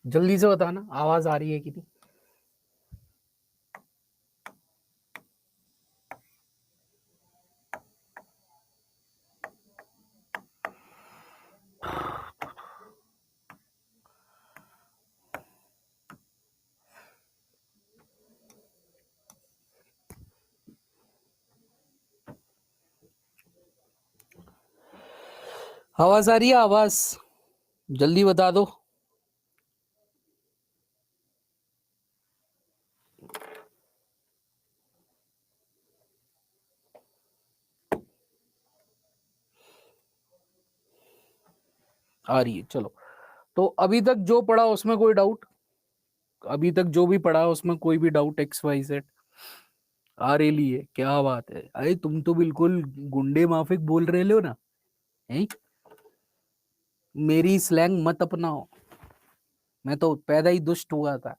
जल्दी से बताना आवाज आ रही है कि नहीं। आवाज आ रही है? आवाज जल्दी बता दो। आ रही है, चलो। तो अभी तक जो पढ़ा उसमें कोई डाउट? अभी तक जो भी पढ़ा उसमें कोई भी डाउट? एक्स वाई जेड आ रही है? क्या बात है, अरे तुम तो बिल्कुल गुंडे माफिक बोल रहे हो ना, हैं? मेरी स्लैंग मत अपनाओ, मैं तो पैदा ही दुष्ट हुआ था।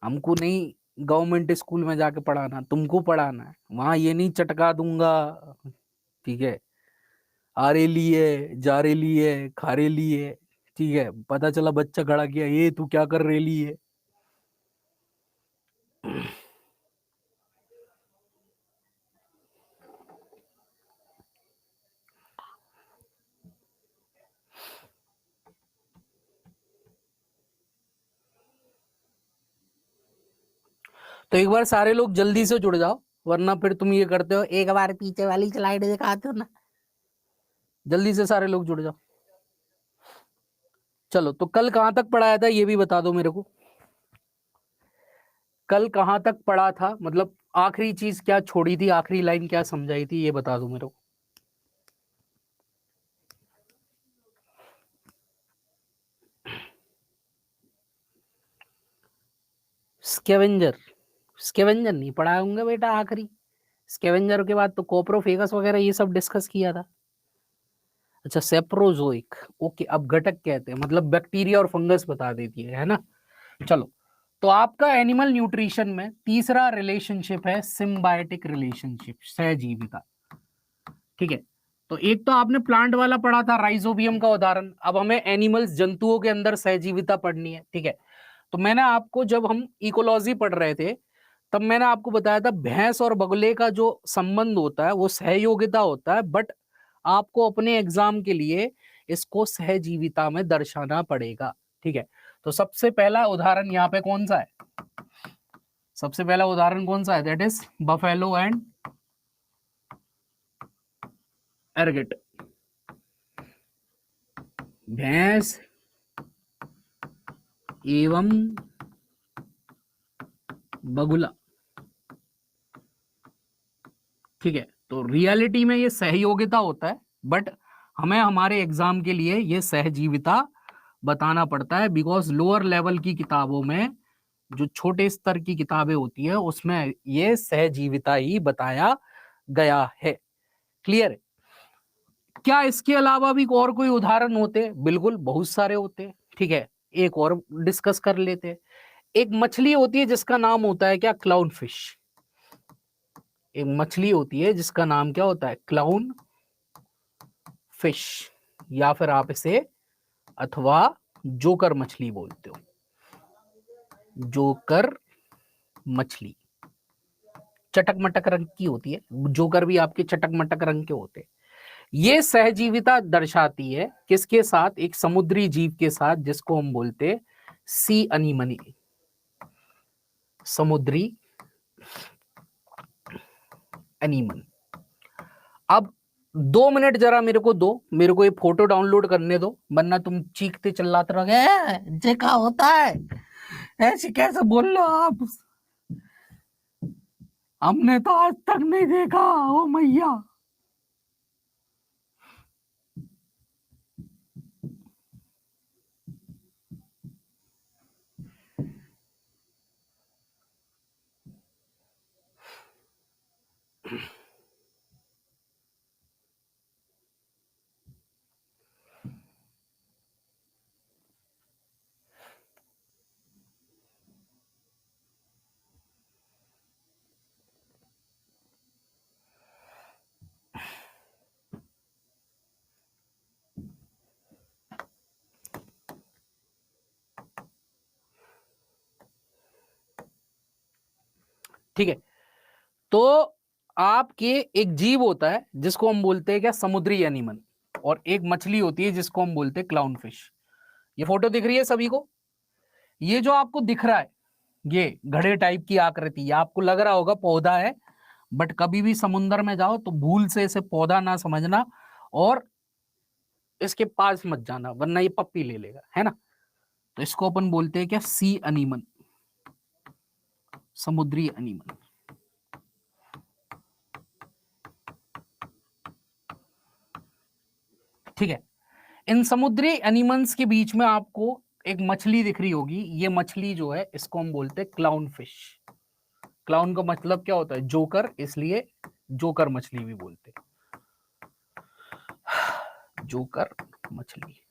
हमको नहीं गवर्नमेंट स्कूल में जाके पढ़ाना, तुमको पढ़ाना है। वहां ये नहीं चटका दूंगा, ठीक है? आ रेली है, जा रेली है, खा रेली है, ठीक है? पता चला बच्चा खड़ा किया, ये तू क्या कर रेली है? तो एक बार सारे लोग जल्दी से जुड़ जाओ, वरना फिर तुम ये करते हो, एक बार पीछे वाली स्लाइड दिखाते हो ना। जल्दी से सारे लोग जुड़ जाओ। चलो, तो कल कहां तक पढ़ाया था ये भी बता दो मेरे को। कल कहां तक पढ़ा था, मतलब आखिरी चीज क्या छोड़ी थी, आखिरी लाइन क्या समझाई थी, ये बता दो मेरे को। स्केवेंजर? स्केवेंजर नहीं पढ़ाए होंगे बेटा आखिरी। स्केवेंजर के बाद तो कोप्रोफेगस वगैरह ये सब डिस्कस किया था। अच्छा, सेप्रोजोइक, ओके। अब घटक कहते हैं, मतलब बैक्टीरिया और फंगस बता देती है ना। चलो, तो आपका एनिमल न्यूट्रिशन में तीसरा रिलेशनशिप है सिम्बायोटिक रिलेशनशिप, सहजीविता। ठीक है, तो एक तो आपने प्लांट वाला पढ़ा था, राइजोबियम का उदाहरण। अब हमें एनिमल्स, जंतुओं के अंदर सहजीविता पढ़नी है, ठीक है? तो मैंने आपको, जब हम इकोलॉजी पढ़ रहे थे, तब मैंने आपको बताया था भैंस और बगुले का जो संबंध होता है वो सहयोगिता होता है, बट आपको अपने एग्जाम के लिए इसको सहजीविता में दर्शाना पड़ेगा, ठीक है? तो सबसे पहला उदाहरण यहाँ पे कौन सा है? सबसे पहला उदाहरण कौन सा है? दैट इज बफेलो एंड एरगेट। भैंस एवं बगुला, ठीक है? तो रियलिटी में ये सहयोगिता होता है, बट हमें हमारे एग्जाम के लिए ये सहजीविता बताना पड़ता है, बिकॉज लोअर लेवल की किताबों में, जो छोटे स्तर की किताबें होती है, उसमें ये सहजीविता ही बताया गया है। क्लियर है? क्या इसके अलावा भी और कोई उदाहरण होते? बिल्कुल, बहुत सारे होते, ठीक है? एक और डिस्कस कर लेते। एक मछली होती है जिसका नाम होता है क्या? Clown fish. एक मछली होती है जिसका नाम क्या होता है? क्लाउन फिश, या फिर आप इसे अथवा जोकर मछली बोलते हो। जोकर मछली चटक मटक रंग की होती है, जोकर भी आपके चटक मटक रंग के होते हैं। ये सहजीविता दर्शाती है किसके साथ? एक समुद्री जीव के साथ, जिसको हम बोलते सी अनीमनी, समुद्री एनिमल। अब 2 मिनट जरा मेरे को दो, मेरे को ये फोटो डाउनलोड करने दो, वरना तुम चीखते चिल्लाते रहोगे जे क्या होता है, ऐसे कैसे बोल लो आप, हमने तो आज तक नहीं देखा, ओ मैया। ठीक है, तो आपके एक जीव होता है जिसको हम बोलते हैं क्या, समुद्री एनिमल, और एक मछली होती है जिसको हम बोलते हैं क्लाउन फिश। ये फोटो दिख रही है सभी को? ये जो आपको दिख रहा है, ये घड़े टाइप की आकृति, ये आपको लग रहा होगा पौधा है, बट कभी भी समुद्र में जाओ तो भूल से इसे पौधा ना समझना और इसके पास मत जाना, वरना ये पप्पी ले लेगा, है ना। तो इसको अपन बोलते हैं क्या, सी एनिमल, समुद्री एनिमल। ठीक है, इन समुद्री एनिमल्स के बीच में आपको एक मछली दिख रही होगी, ये मछली जो है इसको हम बोलते हैं क्लाउन फिश। क्लाउन का मतलब क्या होता है, जोकर, इसलिए जोकर मछली भी बोलते हैं, जोकर मछली।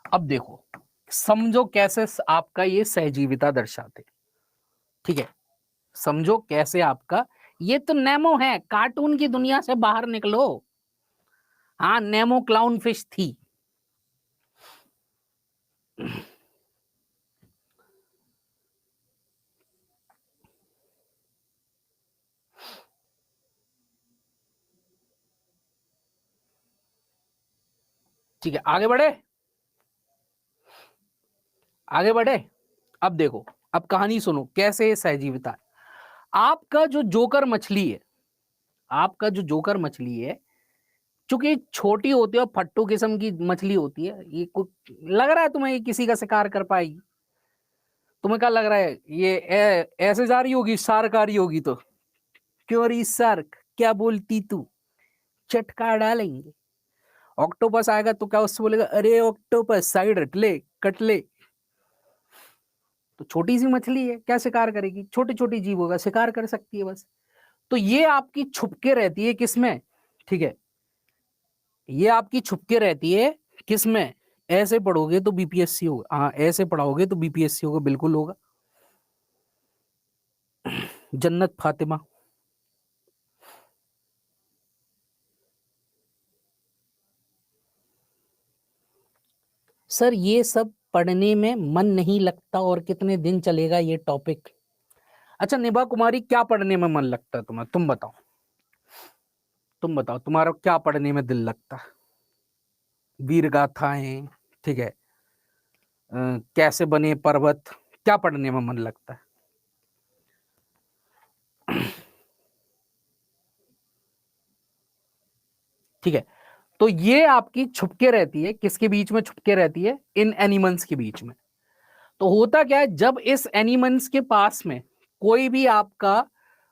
अब देखो, समझो कैसे आपका ये सहजीविता दर्शाते। ठीक है, समझो कैसे आपका, ये तो नेमो है, कार्टून की दुनिया से बाहर निकलो। हाँ, नेमो क्लाउन फिश थी। ठीक है, आगे बढ़े, आगे बढ़े। अब देखो, अब कहानी सुनो कैसे ये सहजीविता है। आपका जो जोकर मछली है, आपका जो जोकर मछली है, चूंकि छोटी होती है और फट्टू किस्म की मछली होती है, ये कुछ लग रहा है तुम्हें ये किसी का शिकार कर पाएगी? तुम्हें क्या लग रहा है ये ऐसे जा रही होगी, शार्क आ रही होगी तो? क्यों रही शार्क, क्या बोलती तू, चटका डालेंगे। ऑक्टोपस आएगा तो क्या उससे बोलेगा, अरे ऑक्टोपस साइड हट ले, कट ले। तो छोटी सी मछली है, क्या शिकार करेगी, छोटी छोटी जीवों का शिकार कर सकती है बस। तो ये आपकी छुपके रहती है किसमें, ठीक है, ये आपकी छुपके रहती है किसमें, ऐसे पढ़ोगे तो बीपीएससी होगा, हाँ ऐसे पढ़ाओगे तो बीपीएससी होगा, बिल्कुल होगा। जन्नत फातिमा। सर ये सब पढ़ने में मन नहीं लगता, और कितने दिन चलेगा ये टॉपिक। अच्छा निभा कुमारी, क्या पढ़ने में मन लगता है तुम्हें, तुम बताओ, तुम बताओ तुम्हारा क्या पढ़ने में दिल लगता है? वीर गाथाएं, ठीक है, कैसे बने पर्वत, क्या पढ़ने में मन लगता है? ठीक है, तो ये आपकी छुपके रहती है, किसके बीच में छुपके रहती है, इन एनिमल्स के बीच में। तो होता क्या है, जब इस एनिमल्स के पास में कोई भी आपका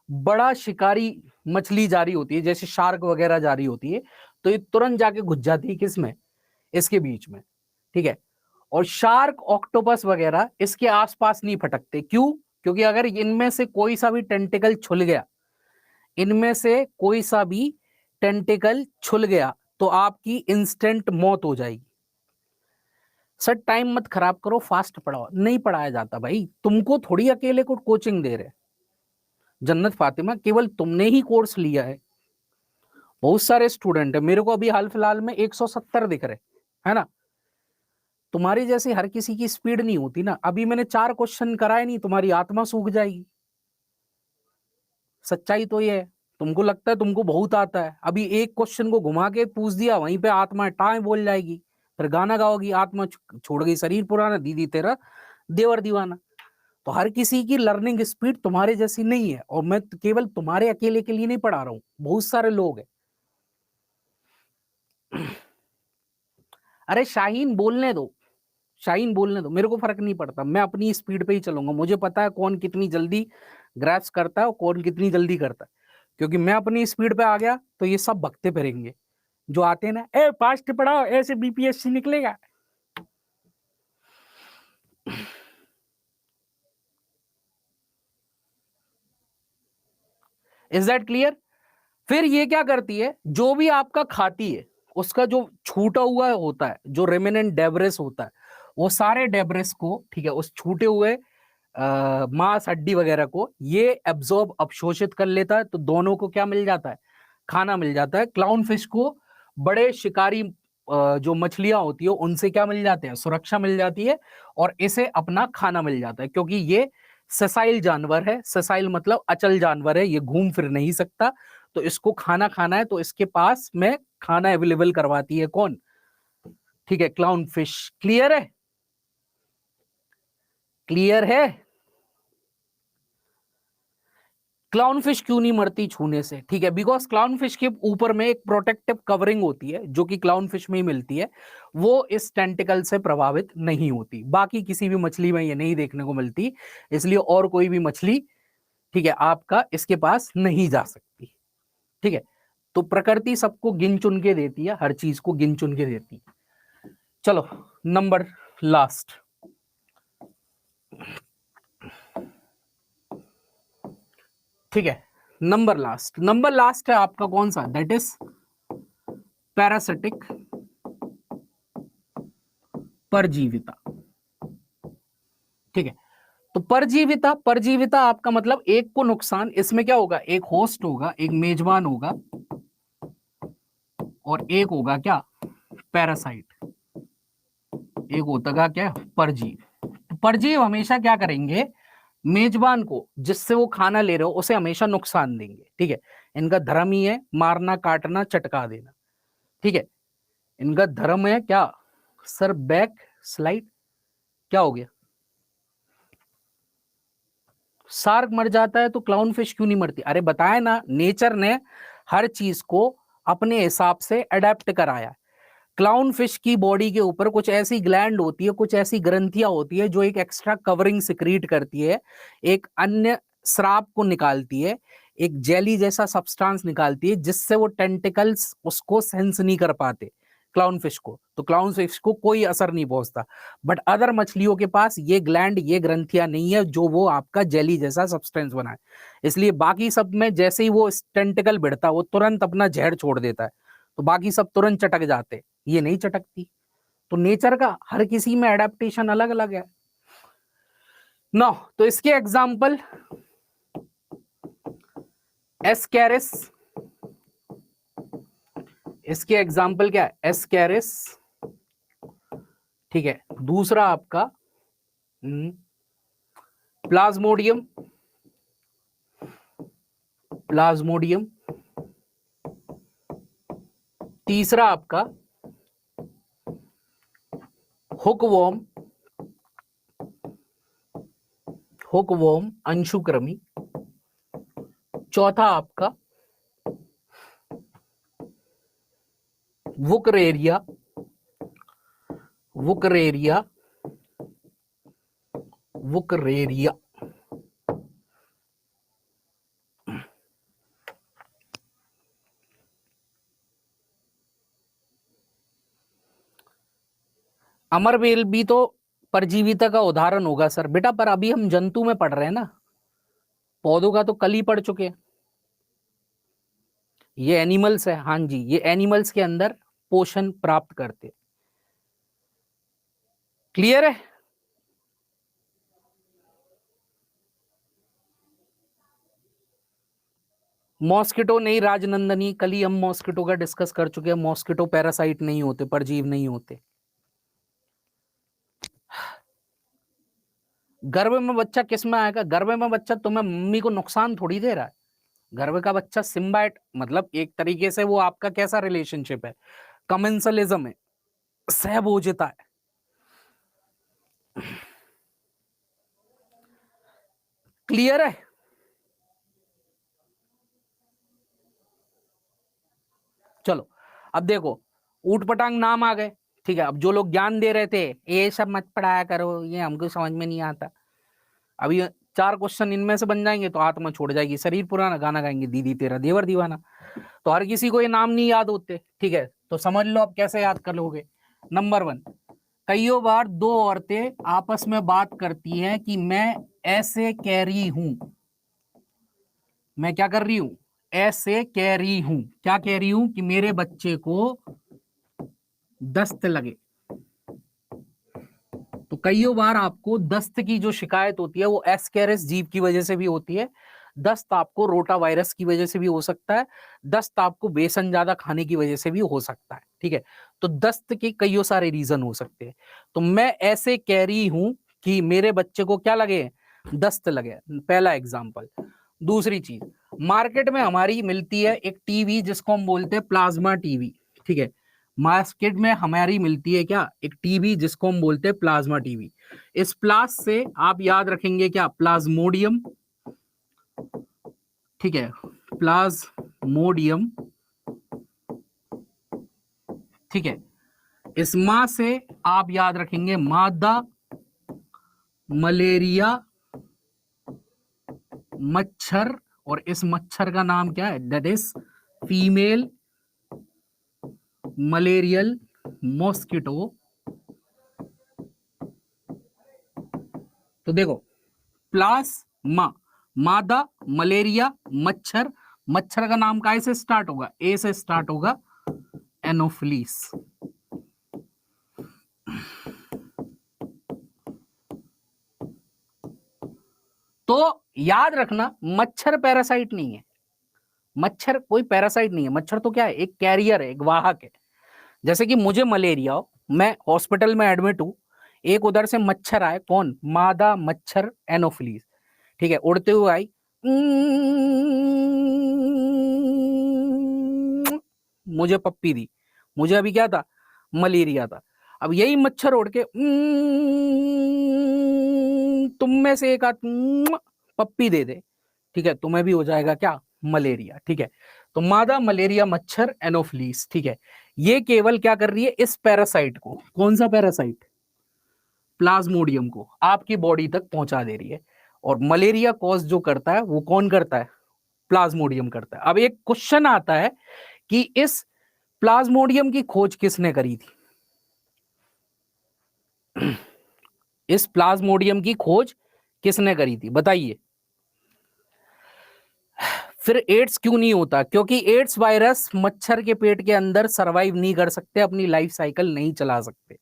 बड़ा शिकारी मछली जा रही होती है, जैसे शार्क वगैरह जा रही होती है, तो ये तुरंत जाके घुस जाती है किसमें, इसके बीच में। ठीक है, और शार्क ऑक्टोपस वगैरह इसके आसपास नहीं फटकते, क्यों? क्योंकि अगर इनमें से कोई सा भी टेंटिकल छुल गया, इनमें से कोई सा भी टेंटिकल छुल गया, तो आपकी इंस्टेंट मौत हो जाएगी। सर टाइम मत खराब करो, फास्ट पढ़ाओ। नहीं पढ़ाया जाता भाई, तुमको थोड़ी अकेले को कोचिंग दे रहे। जन्नत फातिमा, केवल तुमने ही कोर्स लिया है, बहुत सारे स्टूडेंट है, मेरे को अभी हाल फिलहाल में 170 दिख रहे, है ना। तुम्हारी जैसी हर किसी की स्पीड नहीं होती ना। अभी मैंने 4 क्वेश्चन कराए नहीं, तुम्हारी आत्मा सूख जाएगी। सच्चाई तो ये है, तुमको लगता है तुमको बहुत आता है, अभी एक क्वेश्चन को घुमा के पूछ दिया, वहीं पे आत्मा टाइम बोल जाएगी, फिर गाना गाओगी, आत्मा छोड़ गई शरीर पुराना, दीदी तेरा देवर दीवाना। तो हर किसी की लर्निंग स्पीड तुम्हारे जैसी नहीं है, और मैं केवल तुम्हारे अकेले के लिए नहीं पढ़ा रहा हूं, बहुत सारे लोग हैं। अरे शाहीन बोलने दो, शाहीन बोलने दो, मेरे को फर्क नहीं पड़ता, मैं अपनी स्पीड पे ही चलूंगा। मुझे पता है कौन कितनी जल्दी ग्रैस्प करता है और कौन कितनी जल्दी करता है, क्योंकि मैं अपनी स्पीड पे आ गया तो ये सब भगते फिरेंगे जो आते हैं ना, ए फास्ट पढ़ाओ ऐसे बीपीएससी निकलेगा। Is that clear? फिर ये क्या करती है, जो भी आपका खाती है उसका जो छूटा हुआ होता है, जो रेमिनेंट डेब्रिस होता है, वो सारे डेब्रिस को, ठीक है, उस छूटे हुए मांस हड्डी वगैरह को ये एब्जॉर्ब, अवशोषित कर लेता है। तो दोनों को क्या मिल जाता है, खाना मिल जाता है। क्लाउन फिश को बड़े शिकारी जो मछलियां होती है उनसे क्या मिल जाते हैं, सुरक्षा मिल जाती है, और इसे अपना खाना मिल जाता है, क्योंकि ये सेसाइल जानवर है, सेसाइल मतलब अचल जानवर है, ये घूम फिर नहीं सकता, तो इसको खाना खाना है तो इसके पास में खाना अवेलेबल करवाती है कौन? ठीक है, क्लाउन फिश। क्लियर है? क्लियर है? क्लाउन फिश क्यों नहीं मरती छूने से? ठीक है, बिकॉज क्लाउन फिश के ऊपर में एक प्रोटेक्टिव कवरिंग होती है जो कि क्लाउन फिश में ही मिलती है, वो इस टेंटिकल से प्रभावित नहीं होती। बाकी किसी भी मछली में ये नहीं देखने को मिलती, इसलिए और कोई भी मछली, ठीक है, आपका इसके पास नहीं जा सकती। ठीक है, तो प्रकृति सबको गिन चुन के देती है, हर चीज को गिन चुन के देती है। चलो नंबर लास्ट, ठीक है, नंबर लास्ट है आपका कौन सा? दैट इज पैरासिटिक परजीविता। ठीक है, तो परजीविता आपका मतलब एक को नुकसान, इसमें क्या होगा? एक होस्ट होगा, एक मेजबान होगा, और एक होगा क्या? पैरासाइट। एक होता का क्या? परजीव। तो परजीव हमेशा क्या करेंगे? मेजबान को, जिससे वो खाना ले रहे हो, उसे हमेशा नुकसान देंगे। ठीक है, इनका धर्म ही है मारना, काटना, चटका देना। ठीक है, इनका धर्म है क्या? सर बैक स्लाइड, क्या हो गया? शार्क मर जाता है तो क्लाउन फिश क्यों नहीं मरती? अरे बताया ना, नेचर ने हर चीज को अपने हिसाब से अडेप्ट कराया। क्लाउन फिश की बॉडी के ऊपर कुछ ऐसी ग्लैंड होती है, कुछ ऐसी ग्रंथियां होती है जो एक एक्स्ट्रा कवरिंग सिक्रीट करती है, एक अन्य श्राप को निकालती है, एक जेली जैसा सब्सटेंस निकालती है, जिससे वो टेंटिकल्स उसको सेंस नहीं कर पाते क्लाउन फिश को, तो क्लाउन फिश को कोई असर नहीं पहुंचता। बट अदर मछलियों के पास ये ग्लैंड, ये ग्रंथियां नहीं है जो वो आपका जेली जैसा सब्सटेंस बनाए, इसलिए बाकी सब में जैसे ही वो टेंटिकल भिड़ता वो तुरंत अपना जहर छोड़ देता है, तो बाकी सब तुरंत चटक जाते, ये नहीं चटकती। तो नेचर का हर किसी में एडेप्टेशन अलग अलग है ना। तो इसके एग्जाम्पल एस्कैरिस, इसके एग्जाम्पल क्या है? एस्कैरिस। ठीक है, दूसरा आपका प्लाज्मोडियम, प्लाज्मोडियम। तीसरा आपका हुकवॉर्म, हुकवॉर्म अंशुक्रमी। चौथा आपका वुकरेरिया, वुकरेरिया, वुकरेरिया। अमरवेल भी तो परजीविता का उदाहरण होगा सर। बेटा पर अभी हम जंतु में पढ़ रहे हैं ना, पौधों का तो कल ही पढ़ चुके हैं। ये एनिमल्स है, हाँ जी, ये एनिमल्स के अंदर पोषण प्राप्त करते। क्लियर है? मॉस्किटो नहीं राजनंदनी, कल ही हम मॉस्किटो का डिस्कस कर चुके हैं। मॉस्किटो पैरासाइट नहीं होते, परजीव नहीं होते। गर्भ में बच्चा किस में आएगा? गर्भ में बच्चा तुम्हें मम्मी को नुकसान थोड़ी दे रहा है। गर्भ का बच्चा सिम्बाइट, मतलब एक तरीके से वो आपका कैसा रिलेशनशिप है? कमेंसलिज्म है, सहभोजिता है। क्लियर है? चलो अब देखो, ऊट पटांग नाम आ गए। ठीक है, अब जो लोग ज्ञान दे रहे थे ये सब मत पढ़ाया करो, ये हमको समझ में नहीं आता, अभी 4 क्वेश्चन इनमें से बन जाएंगे तो आत्मा छोड़ जाएगी, शरीर पुराना, गाना गाएंगे दीदी तेरा देवर दीवाना। तो हर किसी को ये नाम नहीं याद होते। ठीक है, तो समझ लो अब कैसे याद कर लोगे। नंबर 1, कईयों बार 2 औरतें आपस में बात करती हैं कि मैं ऐसे कह रही हूं, मैं क्या कर रही हूं? ऐसे कह रही हूं। क्या कह रही हूं? कि मेरे बच्चे को दस्त लगे। तो कईयों बार आपको दस्त की जो शिकायत होती है वो एस्केरिस जीव की वजह से भी होती है, दस्त आपको रोटा वायरस की वजह से भी हो सकता है, दस्त आपको बेसन ज्यादा खाने की वजह से भी हो सकता है। ठीक है, तो दस्त के कई सारे रीजन हो सकते हैं। तो मैं ऐसे कह रही हूं कि मेरे बच्चे को क्या लगे? दस्त लगे, पहला एग्जाम्पल। दूसरी चीज, मार्केट में हमारी मिलती है एक टीवी जिसको हम बोलते हैं प्लाज्मा टीवी, ठीक है। मार्केट में हमारी मिलती है क्या, एक टीवी जिसको हम बोलते हैं प्लाज्मा टीवी। इस प्लास से आप याद रखेंगे क्या, प्लाज्मोडियम, ठीक है, प्लाज्मोडियम, ठीक है। इस मां से आप याद रखेंगे मादा मलेरिया मच्छर, और इस मच्छर का नाम क्या है, that is female malarial mosquito. तो देखो, प्लाज्मा, मादा मलेरिया मच्छर, मच्छर का नाम काय से स्टार्ट होगा, ए से स्टार्ट होगा, एनोफिलीस। तो याद रखना, मच्छर पैरासाइट नहीं है, मच्छर कोई पैरासाइट नहीं है, मच्छर तो क्या है, एक कैरियर है, एक वाहक है। जैसे कि मुझे मलेरिया हो, मैं हॉस्पिटल में एडमिट हूं, एक उधर से मच्छर आए, कौन, मादा मच्छर एनोफिलीस, ठीक है, उड़ते हुए आई, मुझे पप्पी दी, मुझे अभी क्या था, मलेरिया था। अब यही मच्छर उड़ के तुम में से एक पप्पी दे दे, ठीक है, तुम्हें भी हो जाएगा क्या, मलेरिया, ठीक है। तो मादा मलेरिया मच्छर एनोफिलीस, ठीक है, ये केवल क्या कर रही है, इस पैरासाइट को, कौन सा पैरासाइट, प्लाज्मोडियम को आपकी बॉडी तक पहुंचा दे रही है। और मलेरिया कॉज जो करता है वो कौन करता है, प्लाज्मोडियम करता है। अब एक क्वेश्चन आता है कि इस प्लाज्मोडियम की खोज किसने करी थी, इस प्लाज्मोडियम की खोज किसने करी थी, बताइए। फिर एड्स क्यों नहीं होता, क्योंकि एड्स वायरस मच्छर के पेट के अंदर सरवाइव नहीं कर सकते, अपनी लाइफ साइकिल नहीं चला सकते,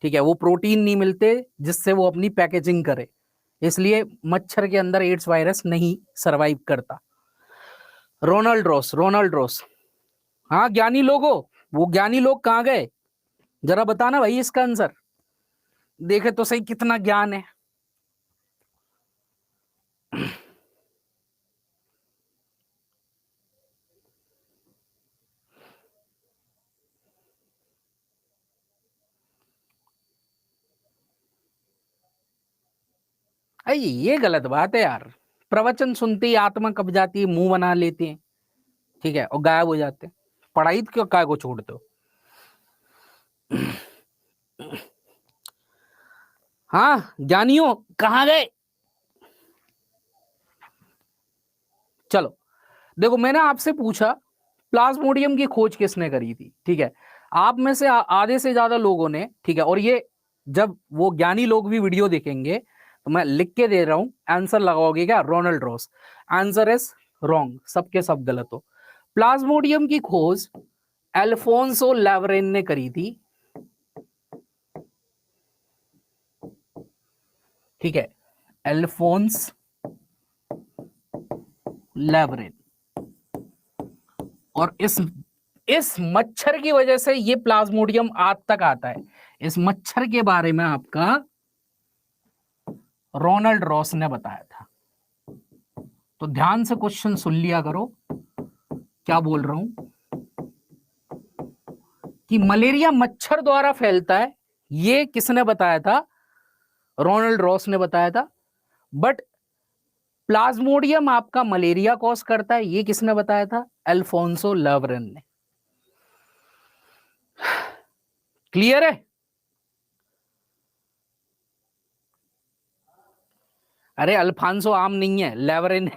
ठीक है, वो प्रोटीन नहीं मिलते जिससे वो अपनी पैकेजिंग करे, इसलिए मच्छर के अंदर एड्स वायरस नहीं सरवाइव करता। रोनाल्ड रॉस, रोनाल्ड रॉस, हाँ ज्ञानी लोगो, वो ज्ञानी लोग कहाँ गए, जरा बताना भाई इसका आंसर, देखे तो सही कितना ज्ञान है। अरे ये गलत बात है यार, प्रवचन सुनते ही आत्मा कब जाती है, मुंह बना लेते हैं, ठीक है, और गायब हो जाते हैं। पढ़ाई क्यों काय को छोड़ते हो। हाँ ज्ञानियों कहाँ गए। चलो देखो, मैंने आपसे पूछा प्लाज्मोडियम की खोज किसने करी थी, ठीक है, आप में से आधे से ज्यादा लोगों ने, ठीक है, और ये जब वो ज्ञानी लोग भी वीडियो देखेंगे तो मैं लिख के दे रहा हूं, आंसर लगाओगे क्या, Ronald Ross. Answer is wrong, सबके सब गलत हो। प्लाज्मोडियम की खोज अल्फोंसो लैवरेन ने करी थी, ठीक है, अल्फोंस लैवरेन। और इस मच्छर की वजह से ये प्लाज्मोडियम आज तक आता है, इस मच्छर के बारे में आपका रोनाल्ड रॉस ने बताया था। तो ध्यान से क्वेश्चन सुन लिया करो, क्या बोल रहा हूं कि मलेरिया मच्छर द्वारा फैलता है, ये किसने बताया था, रोनाल्ड रॉस ने बताया था। बट प्लाज्मोडियम आपका मलेरिया कॉज करता है, ये किसने बताया था, अल्फोंसो लैवरेन ने। क्लियर है। अरे अल्फांसो आम नहीं है, लैवरेन।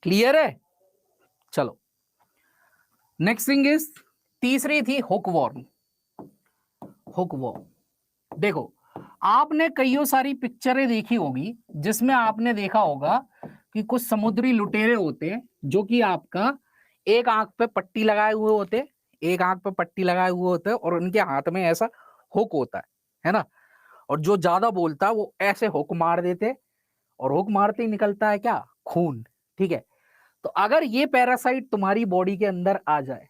क्लियर है। चलो नेक्स्ट थिंग इज, तीसरी थी हुकवॉर्म। हुकवॉर्म, देखो आपने कईयों सारी पिक्चरें देखी होगी जिसमें आपने देखा होगा कि कुछ समुद्री लुटेरे होते हैं जो कि आपका एक आंख पे पट्टी लगाए हुए होते, एक आंख पे पट्टी लगाए हुए होते हैं, और उनके हाथ में ऐसा हुक होता है ना, और जो ज्यादा बोलता है वो ऐसे हुक मार देते, और हुक मारते ही निकलता है क्या, खून, ठीक है। तो अगर ये पैरासाइट तुम्हारी बॉडी के अंदर आ जाए,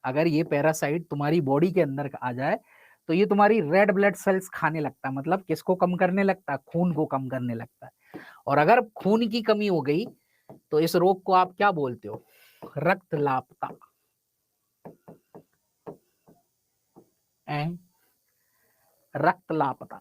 अगर ये पैरासाइट तुम्हारी बॉडी के अंदर आ जाए, तो ये तुम्हारी रेड ब्लड सेल्स खाने लगता है, मतलब किसको कम करने लगता है, खून को कम करने लगता है। और अगर खून की कमी हो गई तो इस रोग को आप क्या बोलते हो, रक्तलापता। रक्तलापता।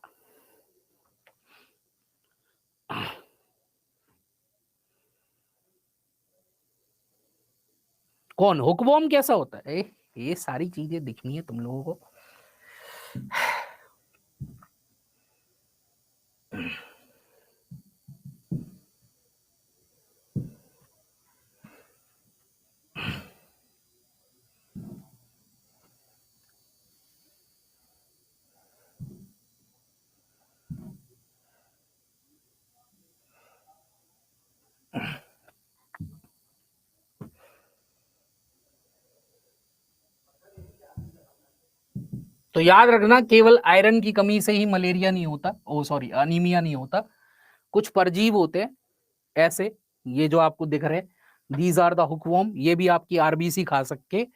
कौन हुकवॉर्म कैसा होता है, ये सारी चीजें दिखनी है तुम लोगों को। तो याद रखना, केवल आयरन की कमी से ही मलेरिया नहीं होता, ओ सॉरी अनीमिया नहीं होता। कुछ परजीव होते हैं ऐसे, ये जो आपको दिख रहे, दीज आर द हुकवॉर्म, ये भी आपकी आरबीसी खा सकते,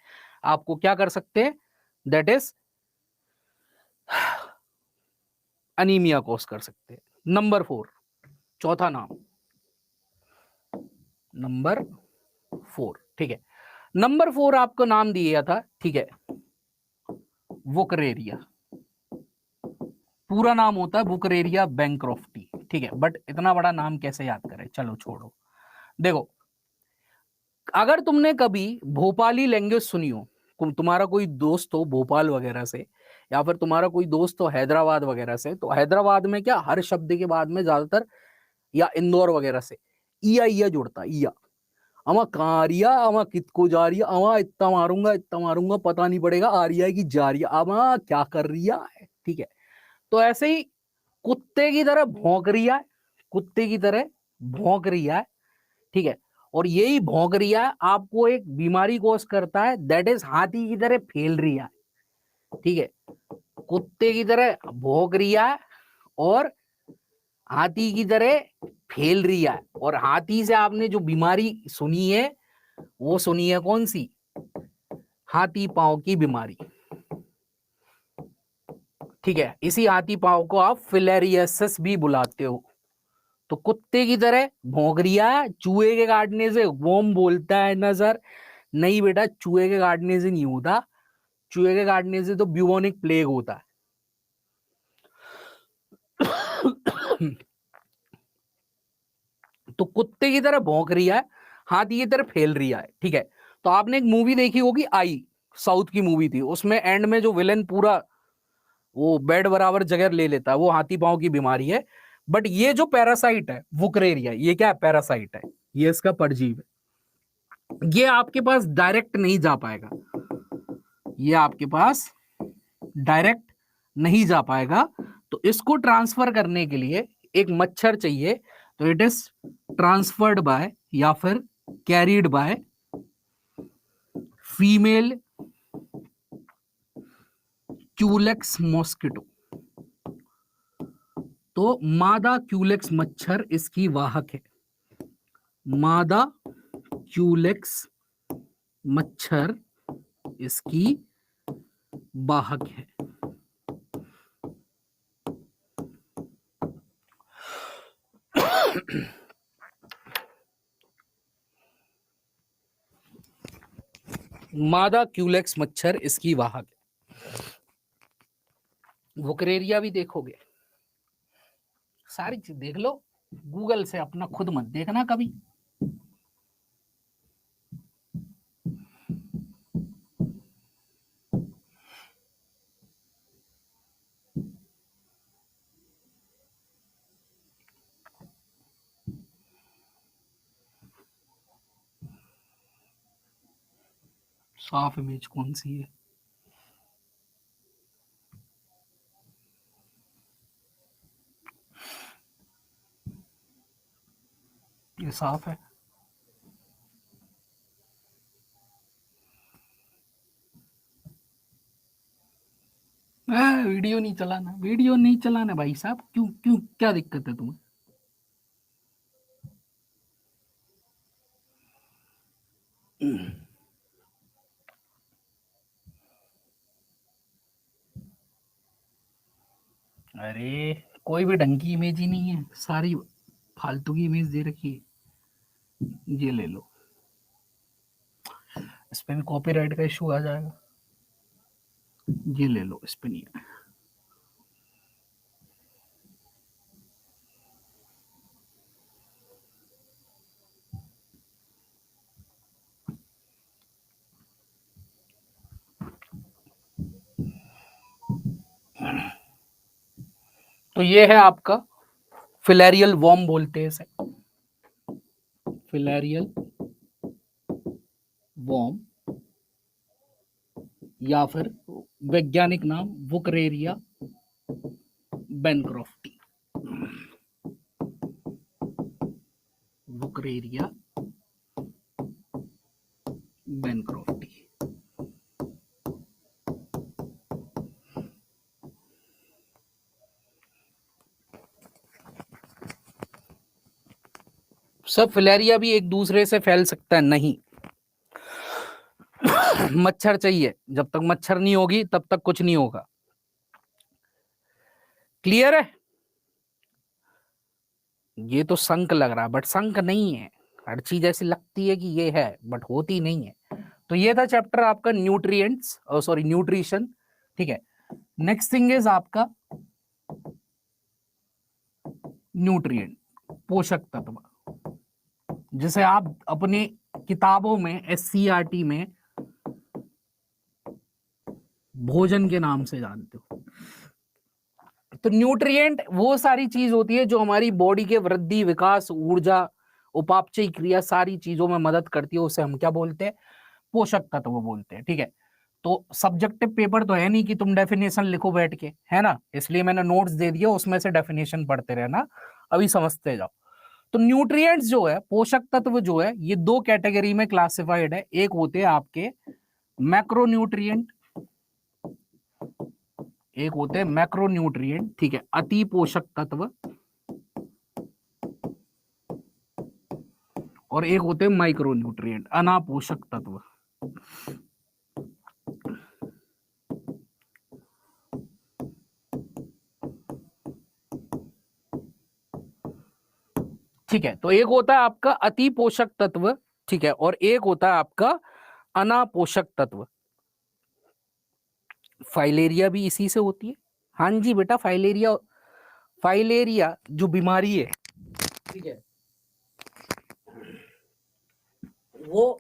आपको क्या कर सकते हैं, दैट इज अनीमिया कॉज कर सकते हैं। नंबर 4, चौथा नाम, नंबर 4, ठीक है। नंबर 4 आपको नाम दिया था, ठीक है, वुकरेरिया। पूरा नाम होता है वुकरेरिया बैंक्रॉफ्टी, ठीक है, बट इतना बड़ा नाम कैसे याद करें, चलो छोड़ो। देखो, अगर तुमने कभी भोपाली लैंग्वेज सुनी हो, तुम्हारा कोई दोस्त हो भोपाल वगैरह से, या फिर तुम्हारा कोई दोस्त हो हैदराबाद वगैरह से, तो हैदराबाद में क्या हर शब्द के बाद में ज्यादातर, या इंदौर वगैरह से, ईया जुड़ता, ईया। अमा कहाँ आ रिया, अमा कितको जा रही है, अमा इतना मारूंगा पता नहीं पड़ेगा आ रही है कि जा रही है, अमा क्या कर रही है, ठीक है। तो ऐसे ही कुत्ते की तरह भौंक रही है, कुत्ते की तरह भौंक रही है, ठीक है। और यही भौंक रही है आपको एक बीमारी कोस करता है, दैट इज हाथी की तरह फैल रही है, ठीक है। कुत्ते की तरह भौंक रही है और हाथी की तरह फैल रही है। और हाथी से आपने जो बीमारी सुनी है, वो सुनी है कौन सी, हाथी पांव की बीमारी, ठीक है। इसी हाथी पांव को आप फिलेरियसिस भी बुलाते हो। तो कुत्ते की तरह भौंक रिया, चूहे के काटने से वोम बोलता है ना सर, नहीं बेटा, चूहे के काटने से नहीं होता, चूहे के काटने से तो ब्यूबोनिक प्लेग होता है। तो कुत्ते की तरह भौंक रिया है, हाथी की तरह फैल रिया है, ठीक है। तो आपने एक मूवी देखी होगी आई, साउथ की मूवी थी, उसमें एंड में जो विलेन पूरा वो बेड बराबर जगह ले लेता है, वो हाथी पांव की बीमारी है। बट ये जो पैरासाइट है वुकरेरिया, ये क्या है, पैरासाइट है, ये इसका परजीव है। ये आपके पास डायरेक्ट नहीं जा पाएगा, ये आपके पास डायरेक्ट नहीं जा पाएगा। तो इसको ट्रांसफर करने के लिए एक मच्छर चाहिए, तो इट इज ट्रांसफर्ड बाय या फिर carried by female Culex mosquito. तो मादा क्यूलेक्स मच्छर इसकी वाहक है, मादा क्यूलेक्स मच्छर इसकी वाहक है। मादा क्यूलेक्स मच्छर इसकी वाहक है। वुकरेरिया भी देखोगे, सारी चीज देख लो गूगल से, अपना खुद मत देखना कभी। साफ इमेज कौन सी है, ये साफ है। वीडियो नहीं चलाना, वीडियो नहीं चलाना भाई साहब, क्यों क्यों, क्या दिक्कत है तुम्हें। अरे कोई भी ढंग की इमेज ही नहीं है, सारी फालतू की इमेज दे रखी है। ये ले लो, इस पे भी कॉपीराइट का इशू आ जाएगा। ये ले लो, इस पे नहीं है। तो ये है आपका फिलेरियल वॉर्म बोलते हैं इसे, फिलेरियल वॉर्म, या फिर वैज्ञानिक नाम वुकरेरिया बेनक्रॉफ्टी, वुकरेरिया बेनक्रॉफ्टी। सब फिलेरिया भी एक दूसरे से फैल सकता है नहीं। मच्छर चाहिए, जब तक मच्छर नहीं होगी तब तक कुछ नहीं होगा। क्लियर है? ये तो संक लग रहा है बट संक नहीं है। हर चीज ऐसी लगती है कि ये है बट होती नहीं है। तो ये था चैप्टर आपका न्यूट्रिएंट्स, सॉरी न्यूट्रिशन। ठीक है, नेक्स्ट थिंग इज आपका न्यूट्रिएंट, पोषक तत्व, जिसे आप अपनी किताबों में एससीईआरटी में भोजन के नाम से जानते हो। तो न्यूट्रिएंट वो सारी चीज होती है जो हमारी बॉडी के वृद्धि, विकास, ऊर्जा, उपापचय क्रिया, सारी चीजों में मदद करती है। उसे हम क्या बोलते हैं? पोषक तत्व बोलते हैं। ठीक है, तो सब्जेक्टिव पेपर तो है नहीं कि तुम डेफिनेशन लिखो बैठ के, है ना, इसलिए मैंने नोट्स दे दिया, उसमें से डेफिनेशन पढ़ते रहना, अभी समझते जाओ। तो न्यूट्रिएंट्स जो है, पोषक तत्व जो है, ये दो कैटेगरी में क्लासिफाइड है। एक होते हैं आपके मैक्रोन्यूट्रिएंट, एक होते हैं मैक्रोन्यूट्रिएंट, ठीक है, अति पोषक तत्व, और एक होते हैं माइक्रोन्यूट्रिएंट, अनापोषक तत्व। ठीक है, तो एक होता है आपका अति पोषक तत्व, ठीक है, और एक होता है आपका अनापोषक तत्व। फाइलेरिया भी इसी से होती है। हाँ जी बेटा, फाइलेरिया, फाइलेरिया जो बीमारी है, ठीक है, वो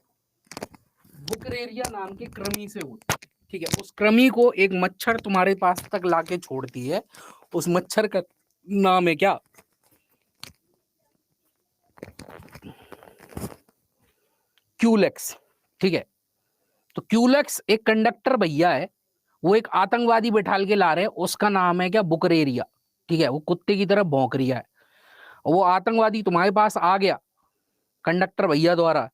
बुकरेरिया नाम के कृमि से होती है। ठीक है, उस कृमि को एक मच्छर तुम्हारे पास तक लाके छोड़ती है। उस मच्छर का नाम है क्या? क्यूलेक्स। ठीक है, तो क्यूलेक्स एक कंडक्टर भैया है, वो एक आतंकवादी बैठाल के ला रहे हैं, उसका नाम है क्या? बुकरेरिया। ठीक है, वो कुत्ते की तरह भौंक रिया है, और वो आतंकवादी तुम्हारे पास आ गया कंडक्टर भैया द्वारा,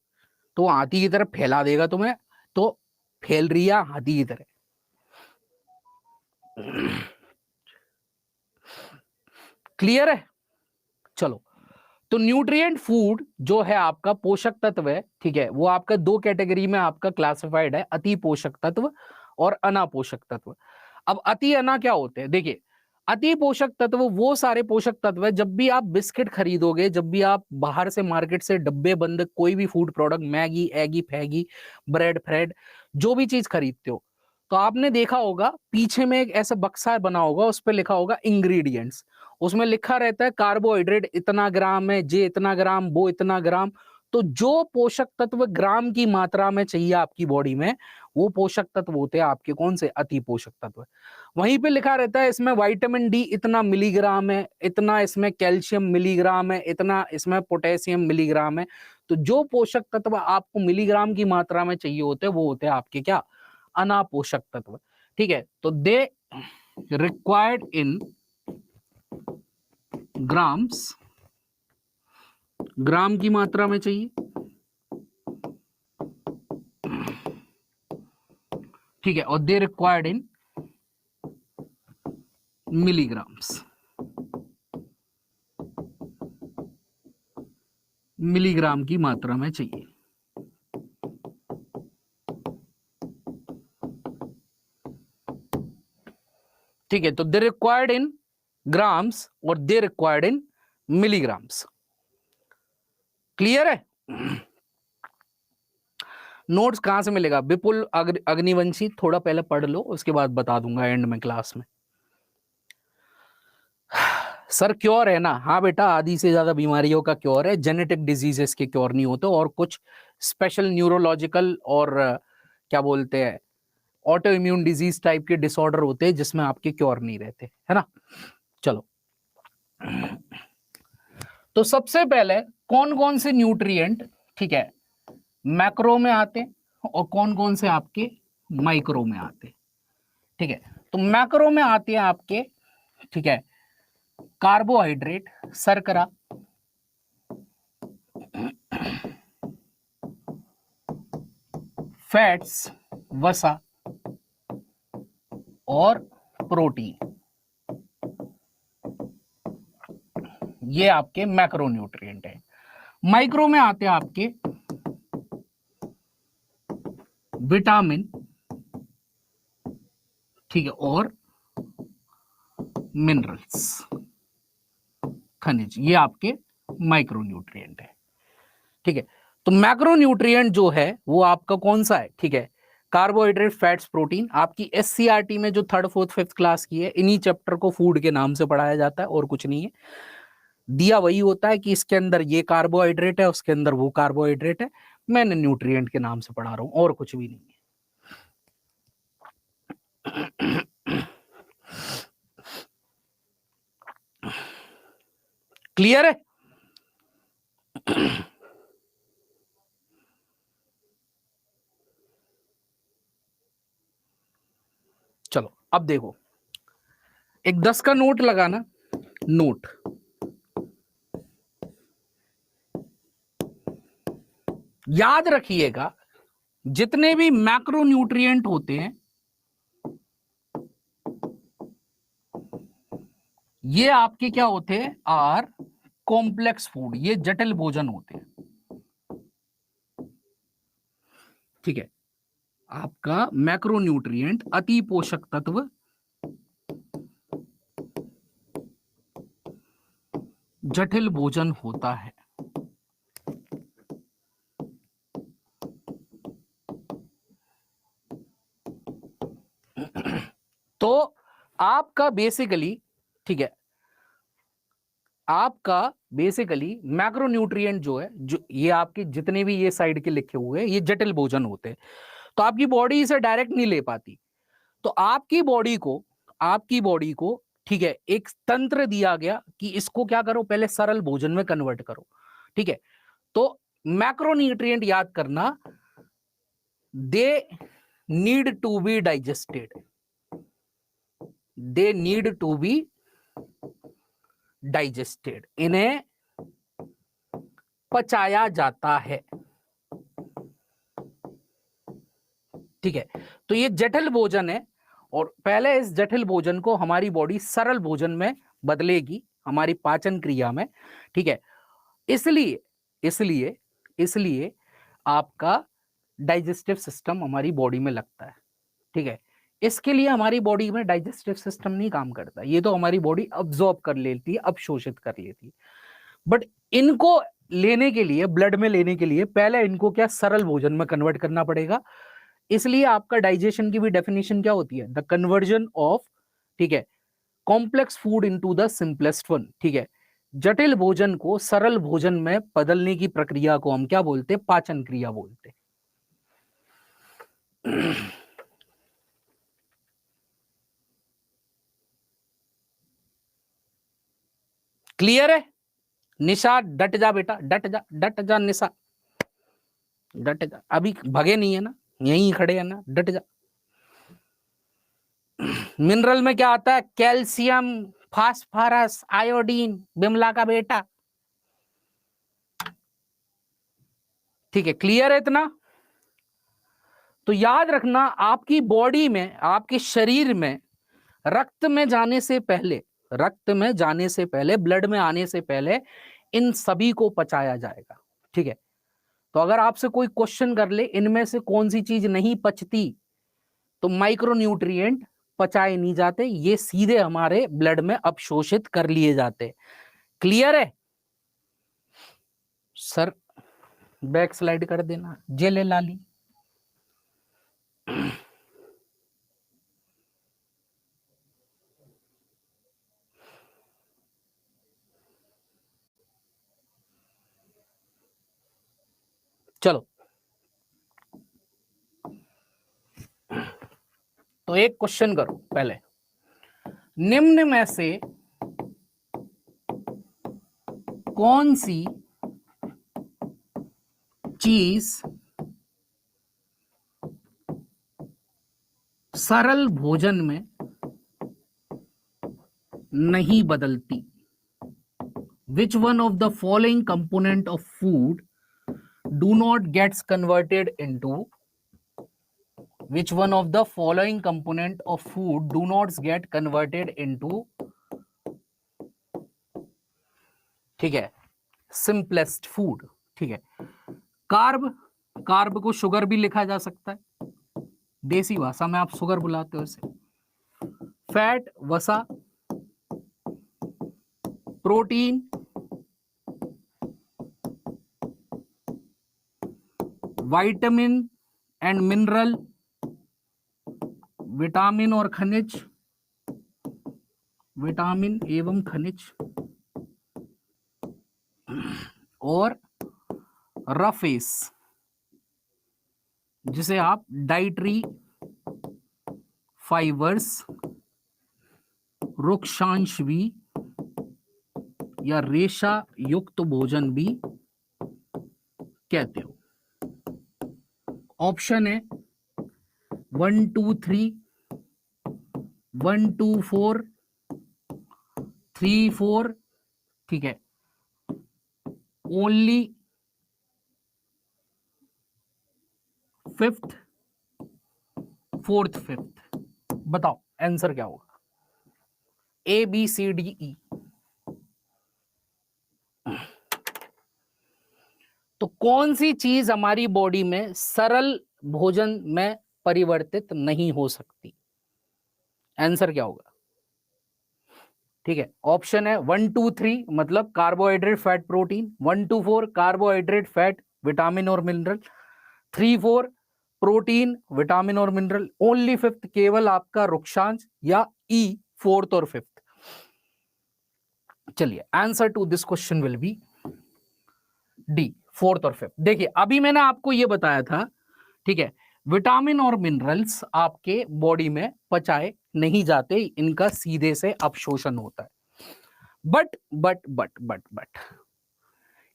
तो वो हाथी की तरह फैला देगा तुम्हें, तो फैल रिया हाथी की तरह। क्लियर है? चलो, तो न्यूट्रिएंट फूड जो है आपका पोषक तत्व है, ठीक है, वो आपका दो कैटेगरी में आपका क्लासिफाइड है, अति पोषक तत्व और अनापोषक तत्व। अब अति अना क्या होते हैं? देखिए, अति पोषक तत्व वो सारे पोषक तत्व है, जब भी आप बिस्किट खरीदोगे, जब भी आप बाहर से मार्केट से डब्बे बंद कोई भी फूड प्रोडक्ट, मैगी, एगी, फैगी, ब्रेड फ्रेड, जो भी चीज खरीदते हो, तो आपने देखा होगा पीछे में एक ऐसा बक्सा बना होगा, उस पर लिखा होगा इंग्रेडिएंट्स। उसमें लिखा रहता है कार्बोहाइड्रेट इतना ग्राम है, जे इतना ग्राम, वो इतना ग्राम। तो जो पोषक तत्व ग्राम की मात्रा में चाहिए आपकी बॉडी में, वो पोषक तत्व होते हैं आपके कौन से? अति पोषक तत्व। वहीं पे लिखा रहता है इसमें विटामिन डी इतना मिलीग्राम है, इतना इसमें कैल्शियम मिलीग्राम है, इतना इसमें पोटेशियम मिलीग्राम है। तो जो पोषक तत्व आपको मिलीग्राम की मात्रा में चाहिए होते हैं, वो होते हैं आपके क्या? अनापोषक तत्व। ठीक है, तो दे रिक्वायर्ड इन ग्राम्स, ग्राम की मात्रा में चाहिए। ठीक है, और they required in milligrams, milligram की मात्रा में चाहिए। ठीक है, तो दे रिक्वायर्ड इन ग्राम्स और they required in milligrams. Clear है? नोट्स कहां से मिलेगा? विपुल अग्निवंशी, थोड़ा पहले पढ़ लो, उसके बाद बता दूंगा एंड में क्लास में। सर क्योर है ना? हाँ बेटा, आधी से ज्यादा बीमारियों का क्योर है, जेनेटिक डिजीजेस के क्योर नहीं होते, और कुछ स्पेशल न्यूरोलॉजिकल और क्या बोलते हैं ऑटो इम्यून डिजीज टाइप के डिसऑर्डर होते हैं जिसमें आपके क्योर नहीं रहते, है ना। चलो, तो सबसे पहले कौन कौन से न्यूट्रिएंट, ठीक है, मैक्रो में आते हैं और कौन कौन से आपके माइक्रो में आते हैं, ठीक है। तो मैक्रो में आते हैं आपके, ठीक है, कार्बोहाइड्रेट, शर्करा, फैट्स, वसा, और प्रोटीन। ये आपके मैक्रो न्यूट्रिएंट है। माइक्रो में आते हैं आपके विटामिन, ठीक है, और मिनरल्स, खनिज, ये आपके माइक्रो न्यूट्रिएंट है, ठीक है। तो मैक्रो न्यूट्रिएंट जो है वो आपका कौन सा है? ठीक है, कार्बोहाइड्रेट, फैट्स, प्रोटीन। आपकी एससीईआरटी में जो 3rd 4th 5th क्लास की है, इन्हीं चैप्टर को फूड के नाम से पढ़ाया जाता है और कुछ नहीं है। दिया वही होता है कि इसके अंदर ये कार्बोहाइड्रेट है, उसके अंदर वो कार्बोहाइड्रेट है, मैंने न्यूट्रिएंट के नाम से पढ़ा रहा हूं और कुछ भी नहीं है। क्लियर है? चलो अब देखो, एक 10 का नोट लगाना, नोट, याद रखिएगा जितने भी मैक्रो न्यूट्रिएंट होते हैं ये आपके क्या होते हैं? आर कॉम्प्लेक्स फूड, ये जटिल भोजन होते हैं, ठीक है। आपका मैक्रो न्यूट्रिएंट अति पोषक तत्व जटिल भोजन होता है। तो आपका बेसिकली, ठीक है, आपका बेसिकली मैक्रोन्यूट्रिएंट जो है, जो ये आपके जितने भी ये साइड के लिखे हुए हैं, ये जटिल भोजन होते हैं, तो आपकी बॉडी इसे डायरेक्ट नहीं ले पाती। तो आपकी बॉडी को ठीक है, एक तंत्र दिया गया कि इसको क्या करो, पहले सरल भोजन में कन्वर्ट करो, ठीक है। तो मैक्रोन्यूट्रिएंट याद करना, they need to be digested, they need to be digested, इन्हें पचाया जाता है, ठीक है। तो ये जटिल भोजन है और पहले इस जटिल भोजन को हमारी बॉडी सरल भोजन में बदलेगी हमारी पाचन क्रिया में, ठीक है। इसलिए इसलिए इसलिए आपका डाइजेस्टिव सिस्टम हमारी बॉडी में लगता है, ठीक है। इसके लिए हमारी बॉडी में डाइजेस्टिव सिस्टम नहीं काम करता, ये तो हमारी बॉडी अब्सॉर्ब कर लेती है, अवशोषित कर लेती है। बट इनको लेने के लिए, ब्लड में लेने के लिए पहले इनको क्या, सरल भोजन में कन्वर्ट करना पड़ेगा। इसलिए आपका डाइजेशन की भी डेफिनेशन क्या होती है? द कन्वर्जन ऑफ, ठीक है, complex food into the simplest one, ठीक है। जटिल भोजन को सरल भोजन में बदलने की प्रक्रिया को हम क्या बोलते हैं? पाचन क्रिया बोलते हैं। क्लियर है? निशा डट जा बेटा, डट जा, डट जा निशा, डट जा, अभी भगे नहीं है ना, यहीं खड़े है ना, डट जा। मिनरल में क्या आता है? कैल्शियम, फास्फोरस, आयोडीन, बिमला का बेटा, ठीक है। क्लियर है इतना? तो याद रखना, आपकी बॉडी में, आपके शरीर में रक्त में जाने से पहले, रक्त में जाने से पहले, ब्लड में आने से पहले इन सभी को पचाया जाएगा, ठीक है। तो अगर आपसे कोई क्वेश्चन कर ले इनमें से कौन सी चीज नहीं पचती, तो माइक्रोन्यूट्रिएंट पचाए नहीं जाते, ये सीधे हमारे ब्लड में अवशोषित कर लिए जाते। क्लियर है सर? बैक स्लाइड कर देना, जेले लाली। चलो, तो एक क्वेश्चन करो पहले। निम्न में से कौन सी चीज सरल भोजन में नहीं बदलती? Which one of the following component of food do not gets converted into? Which one of the following component of food do not get converted into? ठीक है, सिंपलेस्ट फूड। ठीक है, कार्ब, कार्ब को शुगर भी लिखा जा सकता है, देसी भाषा में आप शुगर बुलाते हो इसे। फैट, वसा। Protein, vitamin and mineral, vitamin और खनिज, विटामिन एवं खनिज, और रफेस जिसे आप डाइटरी फाइबर्स, रुक्षांश भी या रेशा युक्त भोजन भी कहते हो। ऑप्शन है 1 2 3, 1 2 4, 3 4। ठीक है, ओनली फिफ्थ, फोर्थ, फिफ्थ। बताओ आंसर क्या होगा? A B C D E. तो कौन सी चीज हमारी बॉडी में सरल भोजन में परिवर्तित नहीं हो सकती? आंसर क्या होगा? ठीक है, ऑप्शन है 1 2 3 मतलब carbohydrate, fat, protein. 1 2 4 carbohydrate, fat, vitamin और मिनरल। 3 4 प्रोटीन, विटामिन और मिनरल। ओनली फिफ्थ केवल आपका रुक्षांश या ई, फोर्थ और फिफ्थ। चलिए, answer to this question will be D, fourth और फिफ्थ। देखिए, अभी मैंने आपको यह बताया था, ठीक है, विटामिन और मिनरल्स आपके बॉडी में पचाए नहीं जाते, इनका सीधे से अवशोषण होता है। बट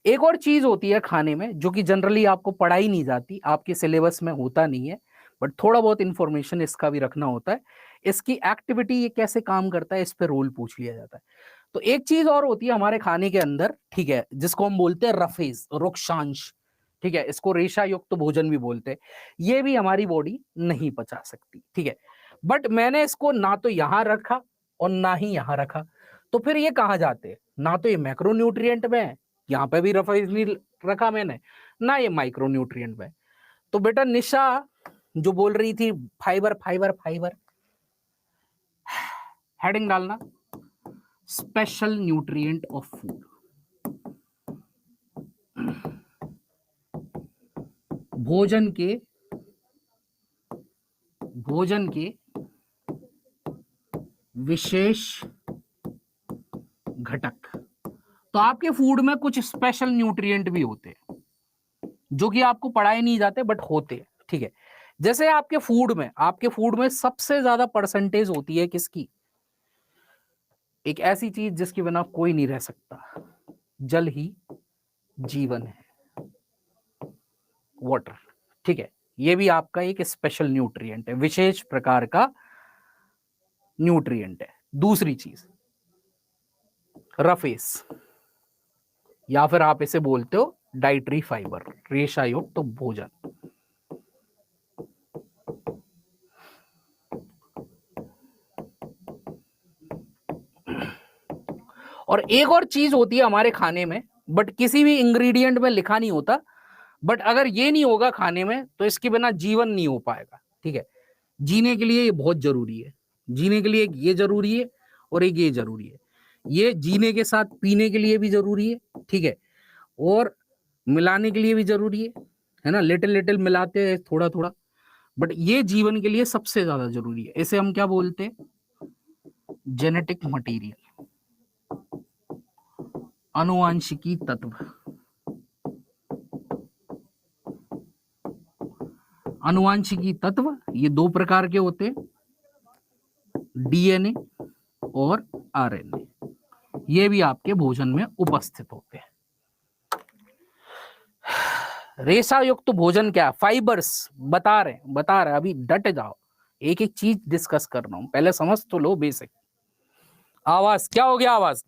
एक और चीज होती है खाने में जो कि जनरली आपको पढ़ाई नहीं जाती, आपके सिलेबस में होता नहीं है, बट थोड़ा बहुत इंफॉर्मेशन इसका भी रखना होता है। इसकी एक्टिविटी, ये कैसे काम करता है, इस पे रोल पूछ लिया जाता है। तो एक चीज और होती है हमारे खाने के अंदर, ठीक है, जिसको हम बोलते हैं रफेज, रुक्षांश। ठीक है, इसको रेशा युक्त तो भोजन भी बोलते हैं। ये भी हमारी बॉडी नहीं पचा सकती। ठीक है, बट मैंने इसको ना तो यहां रखा और ना ही यहां रखा, तो फिर ये कहां जाते हैं? ना तो ये मैक्रोन्यूट्रिएंट में है, यहाँ पे भी रफेज नहीं रखा मैंने, ना ये माइक्रोन्यूट्रिएंट में। तो बेटा निशा जो बोल रही थी फाइबर फाइबर फाइबर, हेडिंग डालना स्पेशल न्यूट्रिएंट ऑफ फूड। भोजन के विशेष घटक। तो आपके फूड में कुछ स्पेशल न्यूट्रिएंट भी होते हैं जो कि आपको पढ़ाए नहीं जाते बट होते हैं। ठीक है, जैसे आपके फूड में सबसे ज्यादा परसेंटेज होती है किसकी? एक ऐसी चीज जिसके बिना कोई नहीं रह सकता, जल ही जीवन है, वाटर। ठीक है, ये भी आपका एक स्पेशल न्यूट्रिएंट है, विशेष प्रकार का न्यूट्रिएंट है। दूसरी चीज रफेस, या फिर आप इसे बोलते हो डाइटरी फाइबर, रेशा युक्त तो भोजन। और एक और चीज होती है हमारे खाने में, बट किसी भी इंग्रेडिएंट में लिखा नहीं होता, बट अगर ये नहीं होगा खाने में तो इसके बिना जीवन नहीं हो पाएगा। ठीक है, जीने के लिए ये बहुत जरूरी है। जीने के लिए एक ये जरूरी है और एक ये जरूरी है। ये जीने के साथ पीने के लिए भी जरूरी है, ठीक है, और मिलाने के लिए भी जरूरी है ना, लिटिल लिटिल मिलाते हैं थोड़ा थोड़ा, बट ये जीवन के लिए सबसे ज्यादा जरूरी है। इसे हम क्या बोलते हैं? जेनेटिक मटेरियल, आनुवांशिकी तत्व। आनुवांशिकी तत्व ये दो प्रकार के होते हैं, डीएनए और आरएनए। ये भी आपके भोजन में उपस्थित होते हैं। रेशा युक्त भोजन क्या? फाइबर्स बता रहे अभी डट जाओ, एक एक चीज डिस्कस कर रहा हूं, पहले समझ तो लो बेसिक। आवाज क्या हो गया? आवाज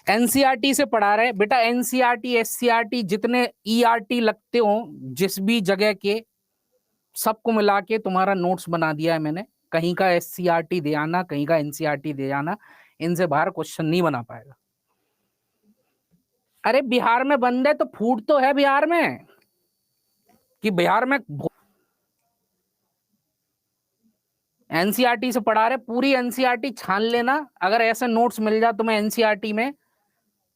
एनसीईआरटी से पढ़ा रहे बेटा, एनसीईआरटी एससीईआरटी जितने ईआरटी लगते हो जिस भी जगह के, सबको मिला के तुम्हारा नोट्स बना दिया है मैंने। कहीं का एससीईआरटी दे आना, कहीं का एनसीईआरटी दे आना, इनसे बाहर क्वेश्चन नहीं बना पाएगा। अरे बिहार में बंद है तो फूड तो है बिहार में, कि बिहार में एनसीईआरटी से पढ़ा रहे, पूरी एनसीईआरटी छान लेना। अगर ऐसे नोट्स मिल जाए तुम्हें एनसीईआरटी में,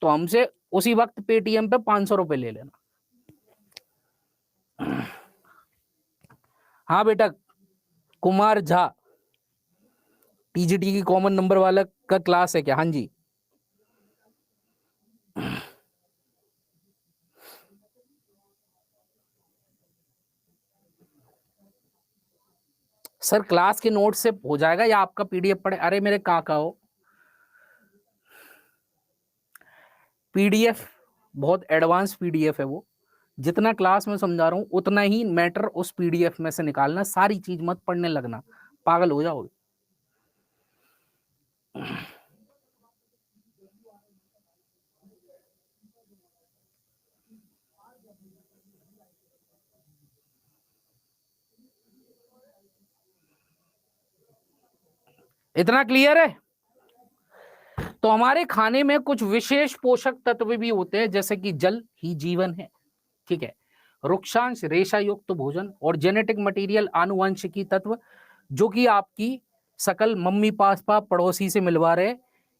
तो हमसे उसी वक्त पेटीएम पे 500 रुपए ले लेना। हाँ बेटा, कुमार झा टीजीटी की कॉमन नंबर वाला का क्लास है क्या? हाँ जी। सर क्लास के नोट से हो जाएगा या आपका पीडीएफ पढ़े? अरे मेरे काका हो, पीडीएफ बहुत एडवांस पीडीएफ है वो। जितना क्लास में समझा रहा हूं उतना ही मैटर उस पीडीएफ में से निकालना, सारी चीज मत पढ़ने लगना, पागल हो जाओगे। इतना क्लियर है? तो हमारे खाने में कुछ विशेष पोषक तत्व भी होते हैं, जैसे कि जल ही जीवन है, ठीक है, रुक्षांश रेशा युक्त भोजन और जेनेटिक मटेरियल आनुवंशिकी तत्व, जो कि आपकी सकल मम्मी पापा पड़ोसी से मिलवा रहे,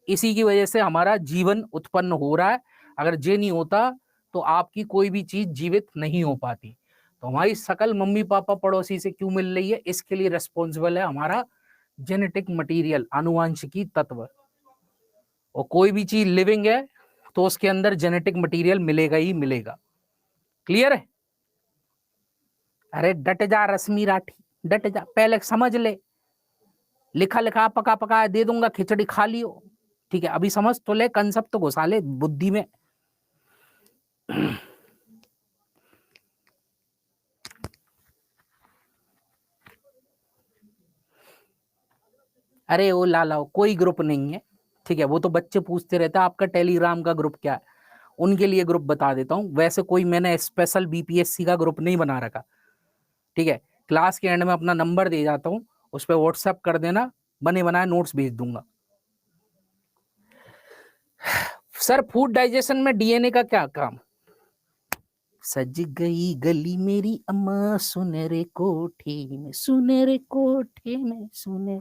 इसी की वजह से हमारा जीवन उत्पन्न हो रहा है। अगर ये नहीं होता तो आपकी कोई भी चीज जीवित नहीं हो पाती। तो हमारी सकल मम्मी पापा पड़ोसी से क्यों मिल रही है? इसके लिए रेस्पॉन्सिबल है हमारा जेनेटिक मटेरियल, आनुवंशिकी तत्व। और कोई भी चीज लिविंग है तो उसके अंदर जेनेटिक मटेरियल मिलेगा ही मिलेगा। क्लियर है? अरे डट जा रश्मि राठी, डट जा, पहले समझ ले। लिखा लिखा पका पका दे दूंगा, खिचड़ी खा लियो, ठीक है, अभी समझ तो ले, कंसेप्ट तो घुसा ले बुद्धि में। अरे वो लाला कोई ग्रुप नहीं है, ठीक है, वो तो बच्चे पूछते रहते हैं आपका टेलीग्राम का ग्रुप क्या है, उनके लिए ग्रुप बता देता हूं। वैसे कोई मैंने स्पेशल बीपीएससी का ग्रुप नहीं बना रखा, ठीक है। क्लास के एंड में अपना नंबर दे जाता हूं, उस पर व्हाट्सएप कर देना, बने बनाए नोट्स भेज दूंगा। सर फूड डाइजेशन में डीएनए का क्या काम? सज गई गली मेरी अम्मा सुनहरे कोठे में, सुनहरे कोठे में सुने।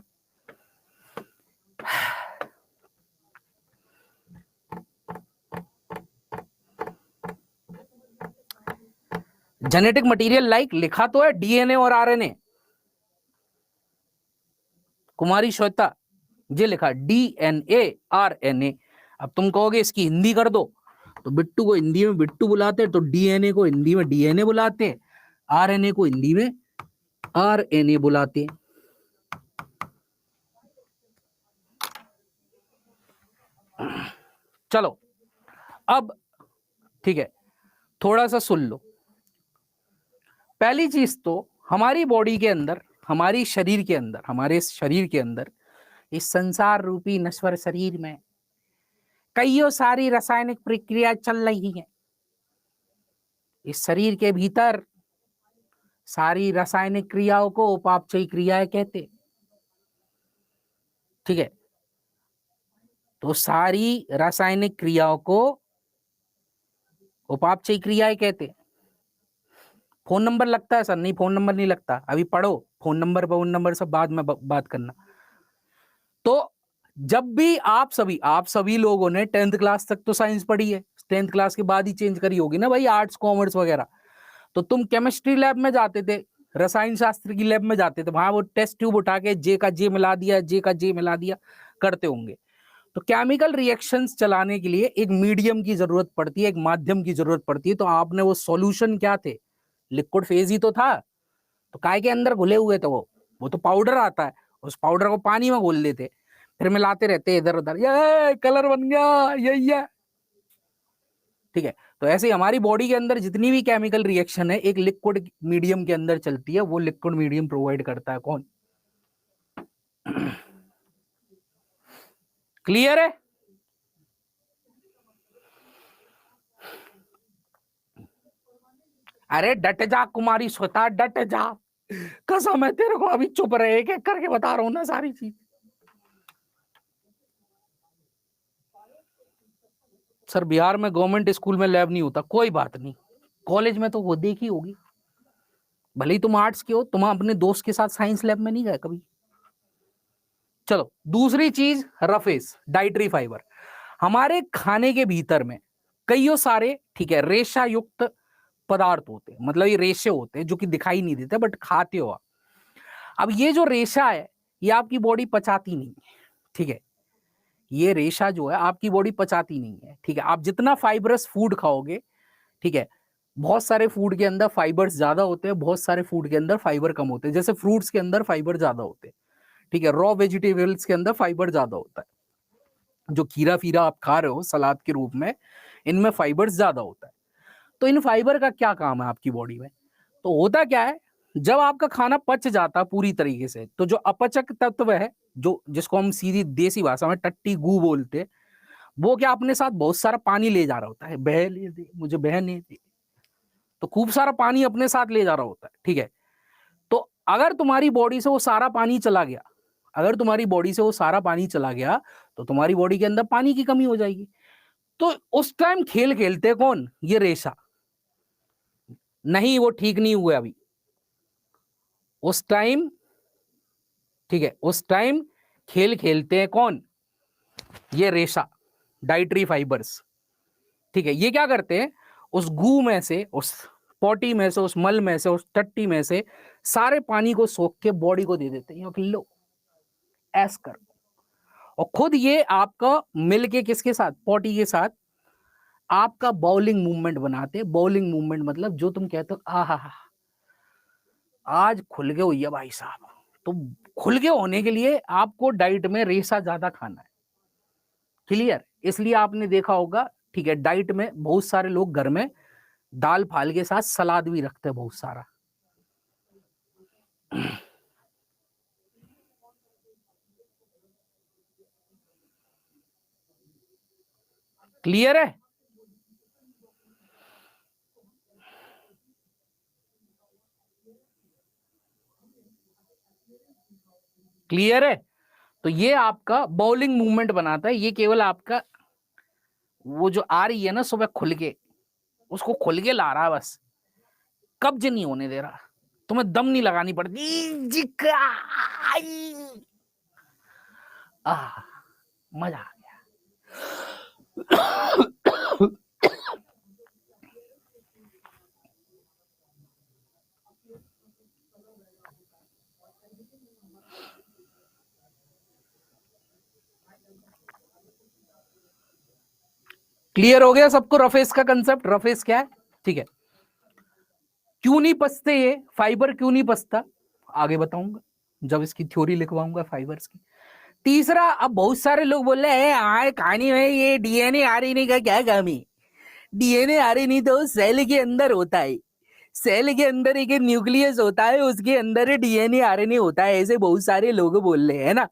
जेनेटिक मटेरियल लाइक लिखा तो है डीएनए और आरएनए, कुमारी श्वेता ये लिखा डीएनए आरएनए। अब तुम कहोगे इसकी हिंदी कर दो, तो बिट्टू को हिंदी में बिट्टू बुलाते हैं, तो डीएनए को हिंदी में डीएनए बुलाते हैं, आरएनए को हिंदी में आरएनए बुलाते हैं। चलो अब ठीक है, थोड़ा सा सुन लो। पहली चीज तो हमारी बॉडी के अंदर, हमारी शरीर के अंदर, हमारे शरीर के अंदर, इस संसार रूपी नश्वर शरीर में कईयों सारी रासायनिक प्रक्रिया चल रही है। इस शरीर के भीतर सारी रासायनिक क्रियाओं को उपापचयी क्रियाएं कहते, ठीक है। तो सारी रासायनिक क्रियाओं को उपापचयी क्रियाएं कहते। फोन नंबर लगता है सर? नहीं फोन नंबर नहीं लगता, अभी पढ़ो, फोन नंबर से बाद में बात करना। जब भी आप सभी लोगों ने 10th क्लास तक तो साइंस पढ़ी है, 10th क्लास के बाद ही चेंज करी होगी ना भाई, आर्ट्स कॉमर्स वगैरह। तो तुम केमिस्ट्री लैब में जाते थे, रसायन शास्त्र की लैब में जाते थे, वहां वो टेस्ट ट्यूब उठा के जे का जे मिला दिया, जे का जे मिला दिया करते होंगे। तो केमिकल रिएक्शंस चलाने के लिए एक मीडियम की जरूरत पड़ती है, एक माध्यम की जरूरत पड़ती है। तो आपने वो सॉल्यूशन क्या थे, लिक्विड फेज ही तो था। तो काय के अंदर घुले हुए थे वो तो पाउडर आता है, उस पाउडर को पानी में घोल देते, फिर मिलाते रहते इधर उधर, ये कलर बन गया, यही है। ठीक है, तो ऐसे ही हमारी बॉडी के अंदर जितनी भी केमिकल रिएक्शन है एक लिक्विड मीडियम के अंदर चलती है। वो लिक्विड मीडियम प्रोवाइड करता है कौन? क्लियर है? अरे डट जा कुमारी श्वेता, डट जा, कसम है तेरे को, अभी चुप रहे, एक एक करके बता रहा हूं ना सारी चीज। सर बिहार में गवर्नमेंट स्कूल में लैब नहीं होता, कोई बात नहीं, कॉलेज में तो वो देखी होगी। भले ही तुम आर्ट्स के हो, तुम अपने दोस्त के साथ साइंस लैब में नहीं गए कभी। चलो दूसरी चीज, रफेज डाइटरी फाइबर। हमारे खाने के भीतर में कईयों सारे, ठीक है, रेशा युक्त पदार्थ होते हैं, मतलब ये रेशे होते हैं जो कि दिखाई नहीं देते बट खाते हो आप। अब ये जो रेशा है ये आपकी बॉडी पचाती नहीं है, ठीक है, ये रेशा जो है आपकी बॉडी पचाती नहीं है, ठीक है। आप जितना फाइबरस फूड खाओगे, ठीक है, बहुत सारे फूड के अंदर फाइबर्स ज्यादा होते हैं, बहुत सारे फूड के अंदर फाइबर कम होते हैं। जैसे फ्रूट्स के अंदर फाइबर ज्यादा होते हैं, ठीक है, रॉ वेजिटेबल्स के अंदर फाइबर ज्यादा होता है। जो खीरा फीरा आप खा रहे हो सलाद के रूप में, इनमें फाइबर्स ज्यादा होता है। तो इन फाइबर का क्या काम है आपकी बॉडी में? तो होता क्या है, जब आपका खाना पच जाता पूरी तरीके से, तो जो अपचक तत्व है, जो जिसको हम सीधी देसी भाषा में टट्टी गू बोलते हैं, वो क्या अपने साथ बहुत सारा पानी ले जा रहा होता है, बह ले दे मुझे बहने दे, तो खूब सारा पानी अपने साथ ले जा रहा होता है, ठीक है। तो अगर तुम्हारी बॉडी से वो सारा पानी चला गया, अगर तुम्हारी बॉडी से वो सारा पानी चला गया, तो तुम्हारी बॉडी के अंदर पानी की कमी हो जाएगी। तो उस टाइम खेल खेलते कौन? ये रेशा। नहीं, वो ठीक नहीं हुए अभी, उस टाइम, ठीक है, उस टाइम खेल खेलते हैं कौन? ये रेशा, डाइटरी फाइबर्स, ठीक है। ये क्या करते हैं, उस गू में से, उस पॉटी में से, उस मल में से, उस टट्टी में से सारे पानी को सोख के बॉडी को दे देते हैं, लो ऐस कर। और खुद ये आपका मिल के किसके साथ, पॉटी के साथ आपका बाउलिंग मूवमेंट बनाते हैं। बाउलिंग मूवमेंट मतलब जो तुम कहते हो आहा आज खुल के हुई है भाई साहब, तो खुल के होने के लिए आपको डाइट में रेशा ज्यादा खाना है। क्लियर? इसलिए आपने देखा होगा, ठीक है, डाइट में बहुत सारे लोग घर में दाल फाल के साथ सलाद भी रखते हैं बहुत सारा। क्लियर है? क्लियर है? तो ये आपका बाउलिंग मूवमेंट बनाता है। ये केवल आपका वो जो आ रही है ना सुबह खुल के, उसको खुल के ला रहा है, बस कब्ज नहीं होने दे रहा, तुम्हें दम नहीं लगानी पड़ती। मजा आ गया। क्लियर हो गया सबको रफेस का कंसेप्ट? रफेस क्या है, ठीक है। क्यों नहीं पचते ये फाइबर, क्यों नहीं पचता आगे बताऊंगा जब इसकी थ्योरी लिखवाऊंगा फाइबर्स की। तीसरा, अब बहुत सारे लोग बोल रहे हैं आए कहानी में ये डीएनए आरएनए का क्या काम है? डीएनए आरएनए तो सेल के अंदर होता है, सेल के अंदर एक न्यूक्लियस होता है, उसके अंदर डीएनए आरएनए होता है, ऐसे बहुत सारे लोग बोल रहे हैं ना।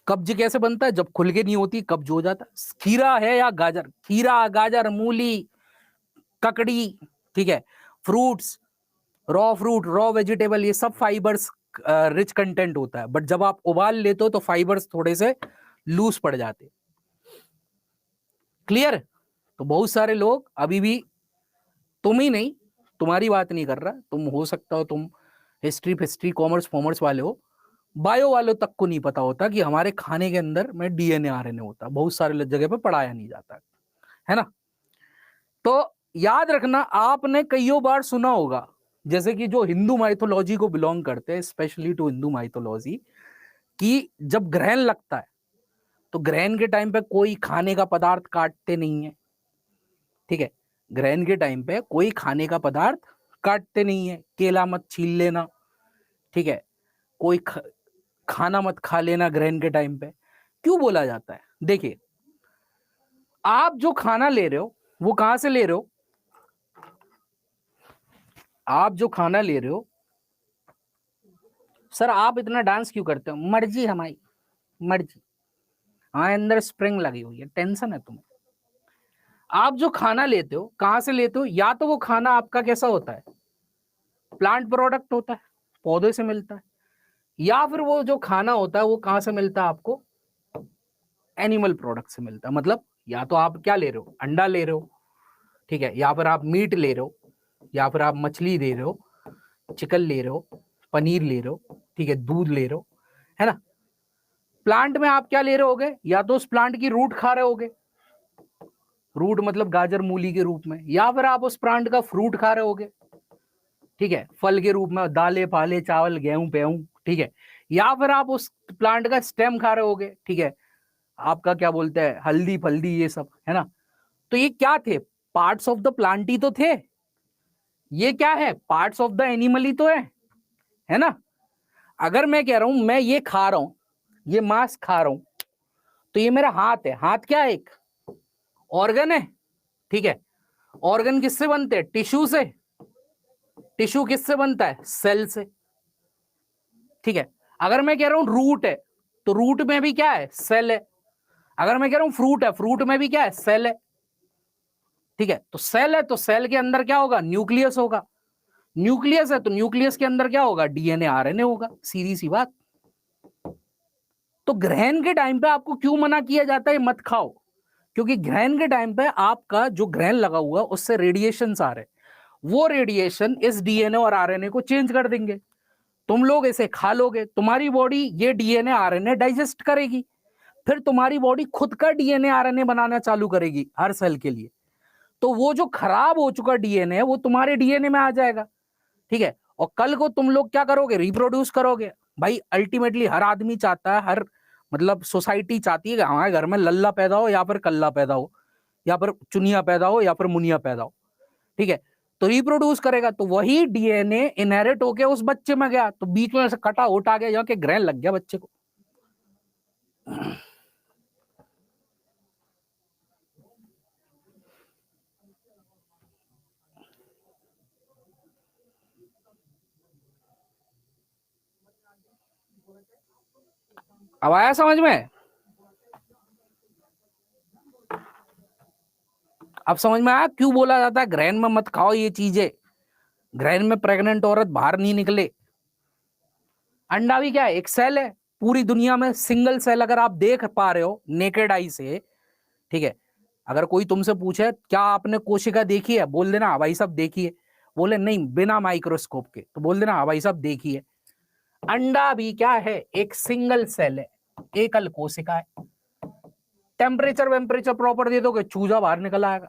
कब्ज कैसे बनता है? जब खुल के नहीं होती कब्ज हो जाता है। खीरा है या गाजर, खीरा गाजर मूली ककड़ी, ठीक है, fruits, raw fruit raw vegetable, ये सब फाइबर्स रिच कंटेंट होता है। बट जब आप उबाल लेते हो तो फाइबर्स थोड़े से लूज पड़ जाते। क्लियर? तो बहुत सारे लोग अभी भी, तुम ही नहीं, तुम्हारी बात नहीं कर रहा, तुम हो सकता हो तुम हिस्ट्री कॉमर्स वाले हो, बायो वालों तक को नहीं पता होता कि हमारे खाने के अंदर में डीएनए आरएनए होता है, बहुत सारे जगह पे पढ़ाया नहीं जाता है ना। तो याद रखना, आपने कईयों बार सुना होगा, जैसे कि जो हिंदू माइथोलॉजी को बिलोंग करते हैं, स्पेशली टू हिंदू माइथोलॉजी, कि जब ग्रहण लगता है तो ग्रहण के टाइम पे कोई खाने का पदार्थ काटते नहीं है, ठीक है। ग्रहण के टाइम पे कोई खाने का पदार्थ काटते नहीं है, केला मत छील लेना, ठीक है, कोई खाना मत खा लेना ग्रहण के टाइम पे। क्यों बोला जाता है? देखिए, आप जो खाना ले रहे हो वो कहां से ले रहे हो? आप जो खाना ले रहे हो, सर आप इतना डांस क्यों करते हो? मर्जी हमारी, मर्जी। हाँ, अंदर स्प्रिंग लगी हुई है, टेंशन है तुम्हें। आप जो खाना लेते हो कहां से लेते हो? या तो वो खाना आपका कैसा होता है, प्लांट प्रोडक्ट होता है, पौधे से मिलता है, या फिर वो जो खाना होता है वो कहां से मिलता है आपको? एनिमल प्रोडक्ट से मिलता है। मतलब या तो आप क्या ले रहे हो, अंडा ले रहे हो, ठीक है, या फिर आप मीट ले रहे हो, या फिर आप मछली ले रहे हो, चिकन ले रहे हो, पनीर ले रहे हो, ठीक है, दूध ले रहे हो, है ना। प्लांट में आप क्या ले रहे होगे? या तो उस प्लांट की रूट खा रहे होगे, रूट मतलब गाजर मूली के रूप में, या फिर आप उस प्लांट का फ्रूट खा रहे होगे, ठीक है, फल के रूप में, दालें पाले चावल गेहूं पेहूं, ठीक है, या फिर आप उस प्लांट का स्टेम खा रहे होगे, ठीक है, आपका क्या बोलते हैं, हल्दी फल्दी ये सब, है ना। तो ये क्या थे? पार्ट्स ऑफ द प्लांट ही तो थे। ये क्या है? पार्ट्स ऑफ द एनिमल ही तो है ना। अगर मैं कह रहा हूं मैं ये खा रहा हूं, ये मांस खा रहा हूं, तो ये मेरा हाथ है। हाथ क्या है? एक ऑर्गन है, ठीक है। ऑर्गन किससे बनते हैं? टिश्यू से। टिश्यू किससे बनता है? सेल से, ठीक है। अगर मैं कह रहा हूं रूट है, तो रूट में भी क्या है? सेल है। अगर मैं कह रहा हूं फ्रूट है, फ्रूट में भी क्या है? सेल है, ठीक है। तो सेल है, तो सेल के अंदर क्या होगा? न्यूक्लियस होगा। न्यूक्लियस है तो न्यूक्लियस के अंदर क्या होगा? डीएनए आरएनए होगा, सीधी सी बात। तो ग्रहण के टाइम पे आपको क्यों मना किया जाता है मत खाओ? क्योंकि ग्रहण के टाइम पे आपका जो ग्रहण लगा हुआ उससे रेडिएशन आ रहे, वो रेडिएशन इस डीएनए और आरएनए को चेंज कर देंगे। तुम लोग इसे खा लोगे, तुम्हारी बॉडी ये डीएनए आरएनए डाइजेस्ट करेगी, फिर तुम्हारी बॉडी खुद का डीएनए आरएनए बनाना चालू करेगी हर सेल के लिए। तो वो जो खराब हो चुका डीएनए है वो तुम्हारे डीएनए में आ जाएगा, ठीक है। और कल को तुम लोग क्या करोगे? रिप्रोड्यूस करोगे। भाई अल्टीमेटली हर आदमी चाहता है, हर मतलब सोसाइटी चाहती है कि हमारे घर में लल्ला पैदा हो या फिर कल्ला पैदा हो, या फिर चुनिया पैदा हो या फिर मुनिया पैदा हो, ठीक है। तो रिप्रोड्यूस करेगा, तो वही डीएनए इनहेरिट होके उस बच्चे में गया, तो बीच में से कटा उठा गया, यहाँ के ग्रहण लग गया बच्चे को। अब आया समझ में? अब समझ में आया क्यों बोला जाता है ग्रहण में मत खाओ ये चीजें? ग्रहण में प्रेग्नेंट औरत बाहर नहीं निकले। अंडा भी क्या है? एक सेल है। पूरी दुनिया में सिंगल सेल अगर आप देख पा रहे हो नेकेड आई से, ठीक है। अगर कोई तुमसे पूछे क्या आपने कोशिका देखी है, बोल देना हाँ भाई साहब देखी है। बोले नहीं बिना माइक्रोस्कोप के, तो बोल देना हाँ भाई साहब देखी है। अंडा भी क्या है? एक सिंगल सेल है, एकल कोशिका है। टेम्परेचर वेम्परेचर प्रॉपर दे दोगे, चूजा बाहर निकल आएगा।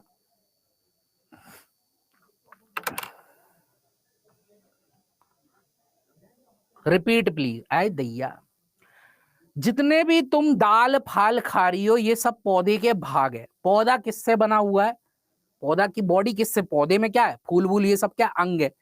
Repeat please. आए दैया, जितने भी तुम दाल फाल खा रही हो ये सब पौधे के भाग है। पौधा किससे बना हुआ है? पौधा की बॉडी किससे? पौधे में क्या है? फूल वूल ये सब क्या अंग है।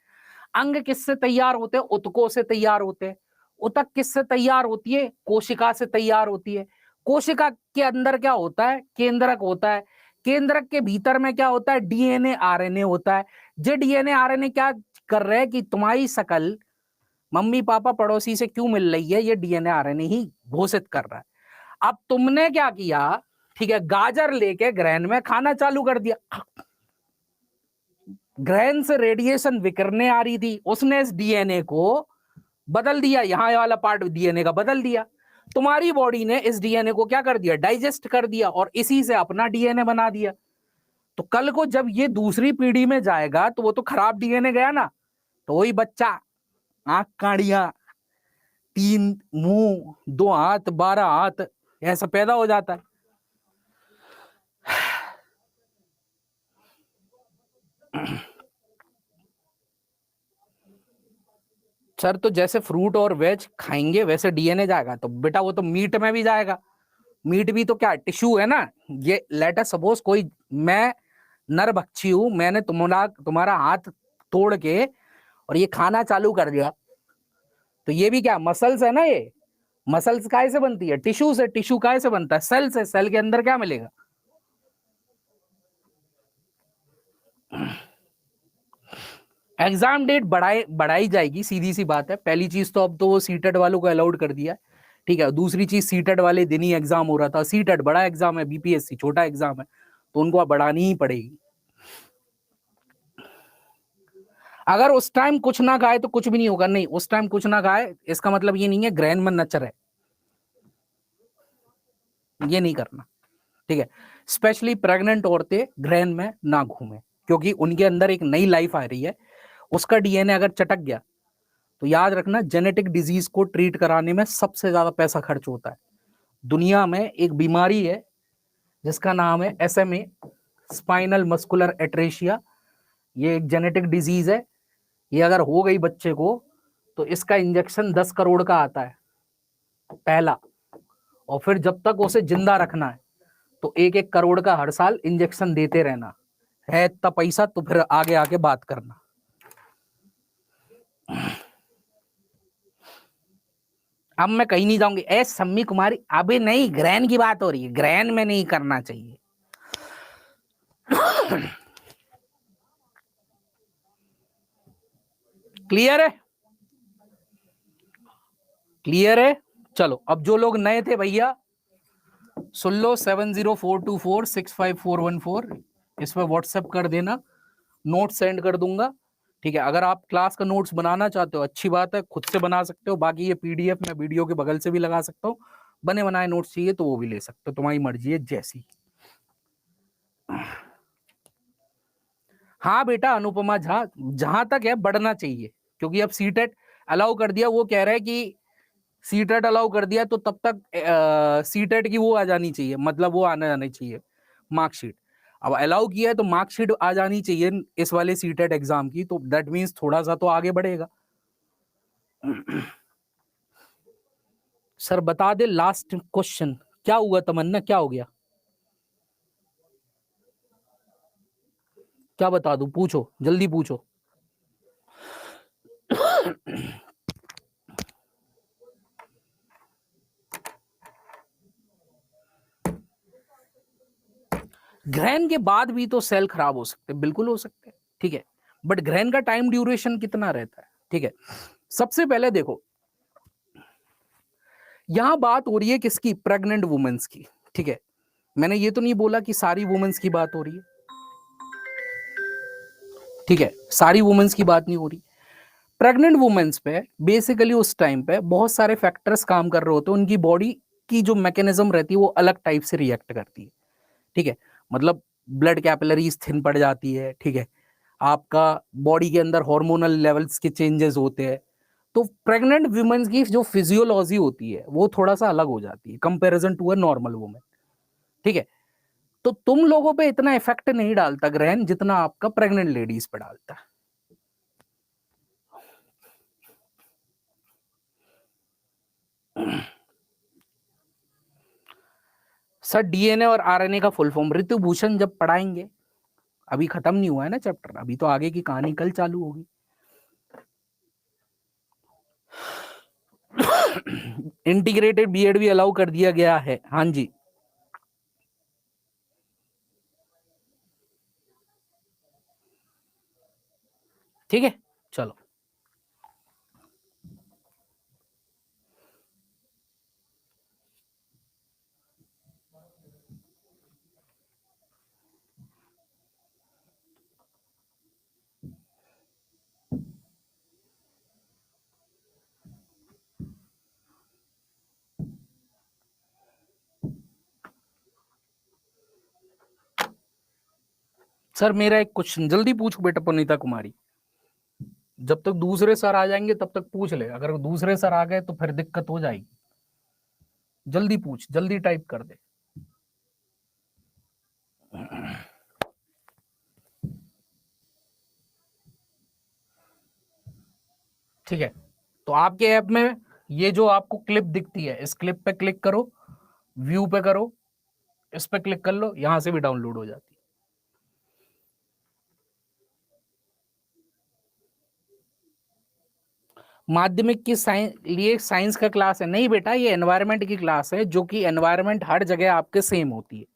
अंग किससे तैयार होते हैं? उतकों से तैयार होते हैं। उतक किससे तैयार होती है? कोशिका से तैयार होती है। कोशिका के अंदर क्या होता है? केंद्रक होता है। केंद्रक के भीतर में क्या होता है? डीएनए आरएनए होता है। जो डीएनए आरएनए क्या कर रहे हैं कि तुम्हारी शकल मम्मी पापा पड़ोसी से क्यों मिल रही है? ये डीएनए आरएनए ही घोषित कर रहा है। अब तुमने क्या किया? ठीक है, गाजर लेके ग्रहण में खाना चालू कर दिया। ग्रहण से रेडिएशन विकिरणें आ रही थी, उसने इस डीएनए को बदल दिया, यहां वाला पार्ट डीएनए का बदल दिया। तुम्हारी बॉडी ने इस डीएनए को क्या कर दिया? डाइजेस्ट कर दिया और इसी से अपना डीएनए बना दिया। तो कल को जब ये दूसरी पीढ़ी में जाएगा तो वो तो खराब डीएनए गया ना, तो वही बच्चा आंख काड़िया, 3 मुंह, 2 हाथ, 12 हाथ, ऐसा पैदा हो जाता है। सर तो जैसे फ्रूट और वेज खाएंगे वैसे डीएनए जाएगा, तो बेटा वो तो मीट में भी जाएगा। मीट भी तो क्या टिश्यू है ना। ये लेट अस सपोज कोई, मैं नरभक्षी हूं, मैंने तुम्हारा हाथ तोड़ के और ये खाना चालू कर दिया, तो ये भी क्या मसल्स है ना। ये मसल्स काय से बनती है? टिश्यू से। टिश्यू काय से बनता है? सेल से। सेल के अंदर क्या मिलेगा? एग्जाम डेट बढ़ाई जाएगी, सीधी सी बात है। पहली चीज तो अब तो वो सीटेट वालों को अलाउड कर दिया है, ठीक है। दूसरी चीज, सीटेट वाले दिन ही एग्जाम हो रहा था। सीटेट बड़ा एग्जाम है, बीपीएससी छोटा एग्जाम है, तो उनको अब बढ़ानी ही पड़ेगी। अगर उस टाइम कुछ ना खाए तो कुछ भी नहीं होगा। नहीं, उस टाइम कुछ ना खाए इसका मतलब ये नहीं है ग्रैंड में नचर है, ये नहीं करना, ठीक है। स्पेशली प्रेग्नेंट औरतें ग्रैंड में ना घूमें, क्योंकि उनके अंदर एक नई लाइफ आ रही है। उसका डीएनए अगर चटक गया तो याद रखना, जेनेटिक डिजीज को ट्रीट कराने में सबसे ज्यादा पैसा खर्च होता है। दुनिया में एक बीमारी है जिसका नाम है एसएमए, स्पाइनल मस्कुलर एट्रेशिया। ये एक जेनेटिक डिजीज है। ये अगर हो गई बच्चे को तो इसका इंजेक्शन 10 करोड़ का आता है पहला, और फिर जब तक उसे जिंदा रखना है तो 1-1 करोड़ का हर साल इंजेक्शन देते रहना है। इतना पैसा तो फिर आगे आके बात करना। अब मैं कहीं नहीं जाऊंगी। सम्मी कुमारी, अभी नहीं, ग्रैन की बात हो रही है, ग्रैन में नहीं करना चाहिए। क्लियर है? क्लियर है? चलो, अब जो लोग नए थे भैया सुन लो, 7042465414 इस पर व्हाट्सएप कर देना, नोट सेंड कर दूंगा, ठीक है। अगर आप क्लास का नोट्स बनाना चाहते हो अच्छी बात है, खुद से बना सकते हो। बाकी ये पीडीएफ मैं वीडियो के बगल से भी लगा सकता हूँ। बने बनाए नोट्स चाहिए तो वो भी ले सकते हो, तुम्हारी मर्जी है जैसी। हाँ बेटा, अनुपमा झा, जहां तक है बढ़ना चाहिए, क्योंकि अब सीटेट अलाउ कर दिया। वो कह रहा है कि सीटेट अलाउ कर दिया तो तब तक सीटेट की वो आ जानी चाहिए, मतलब वो आने जानी चाहिए मार्कशीट। अब अलाउ किया है तो मार्कशीट आ जानी चाहिए इस वाले सीटेट एग्जाम की, तो दैट मीन्स थोड़ा सा तो आगे बढ़ेगा। सर बता दे लास्ट क्वेश्चन, क्या हुआ तमन्ना, क्या हो गया? क्या बता दूं? पूछो, जल्दी पूछो। ग्रहण के बाद भी तो सेल खराब हो सकते, बिल्कुल हो सकते हैं, ठीक है। बट ग्रहण का टाइम ड्यूरेशन कितना रहता है, ठीक है। सबसे पहले देखो, यहां बात हो रही है किसकी? प्रेग्नेंट वुमेन्स की, ठीक है। मैंने ये तो नहीं बोला कि सारी वुमेन्स की बात हो रही है, ठीक है। सारी वुमेन्स की बात नहीं हो रही। प्रेग्नेंट वुमेन्स पे बेसिकली उस टाइम पे बहुत सारे फैक्टर्स काम कर रहे होते हैं। उनकी बॉडी की जो मैकेनिज्म रहती है वो अलग टाइप से रिएक्ट करती है, ठीक है। मतलब ब्लड कैपिलरीज थिन पड़ जाती है, ठीक है। आपका बॉडी के अंदर हार्मोनल लेवल्स के चेंजेस होते हैं। तो प्रेग्नेंट वुमेन्स की जो फिजियोलॉजी होती है वो थोड़ा सा अलग हो जाती है comparison to a normal women, ठीक है। तो तुम लोगों पे इतना इफेक्ट नहीं डालता ग्रहण जितना आपका प्रेग्नेंट लेडीज पे डालता है। सर डीएनए और आरएनए का फुल फॉर्म ऋतु भूषण जब पढ़ाएंगे, अभी खत्म नहीं हुआ है ना चैप्टर, अभी तो आगे की कहानी कल चालू होगी। इंटीग्रेटेड बीएड भी अलाउ कर दिया गया है, हाँ जी। ठीक है, चलो। सर मेरा एक क्वेश्चन, जल्दी पूछो बेटा पुनीता कुमारी। जब तक दूसरे सर आ जाएंगे तब तक पूछ ले, अगर दूसरे सर आ गए तो फिर दिक्कत हो जाएगी। जल्दी पूछ, जल्दी टाइप कर दे। ठीक है, तो आपके ऐप में ये जो आपको क्लिप दिखती है, इस क्लिप पे क्लिक करो, व्यू पे करो, इस पे क्लिक कर लो, यहां से भी डाउनलोड हो जाती है। माध्यमिक की लिए साइंस का क्लास है? नहीं बेटा, ये एनवायरनमेंट की क्लास है, जो कि एनवायरनमेंट हर जगह आपके सेम होती है।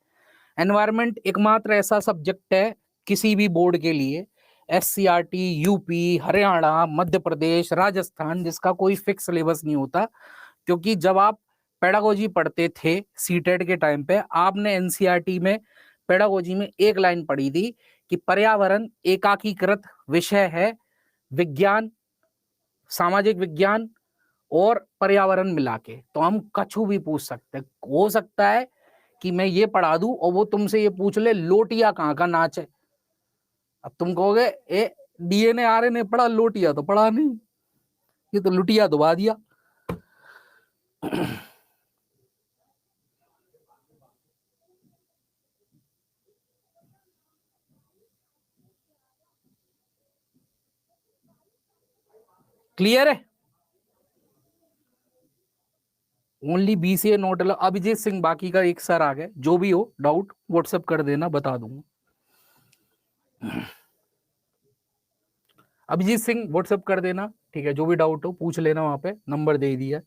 एनवायरनमेंट एकमात्र ऐसा सब्जेक्ट है किसी भी बोर्ड के लिए, एससीईआरटी, यूपी, हरियाणा, मध्य प्रदेश, राजस्थान, जिसका कोई फिक्स सिलेबस नहीं होता। क्योंकि जब आप पेडागोजी पढ़ते थे सीटेट के टाइम पे, आपने एनसीईआरटी में पेडागोजी में एक लाइन पढ़ी थी कि पर्यावरण एकाकीकृत विषय है, विज्ञान, सामाजिक विज्ञान और पर्यावरण मिला के। तो हम कछु भी पूछ सकते हैं। हो सकता है कि मैं ये पढ़ा दूं और वो तुमसे ये पूछ ले लोटिया कहाँ का नाच है। अब तुम कहोगे ए डीएनए आरएनए पढ़ा, लोटिया तो पढ़ा नहीं, ये तो लुटिया दबा दिया। क्लियर है? Only BCA note. Abhijit Singh, बाकी का एक सर आ गए, जो भी हो डाउट व्हाट्सएप कर देना, बता दूंगा। अभिजीत सिंह व्हाट्सएप कर देना, ठीक है, जो भी डाउट हो पूछ लेना, वहां पे नंबर दे दिया।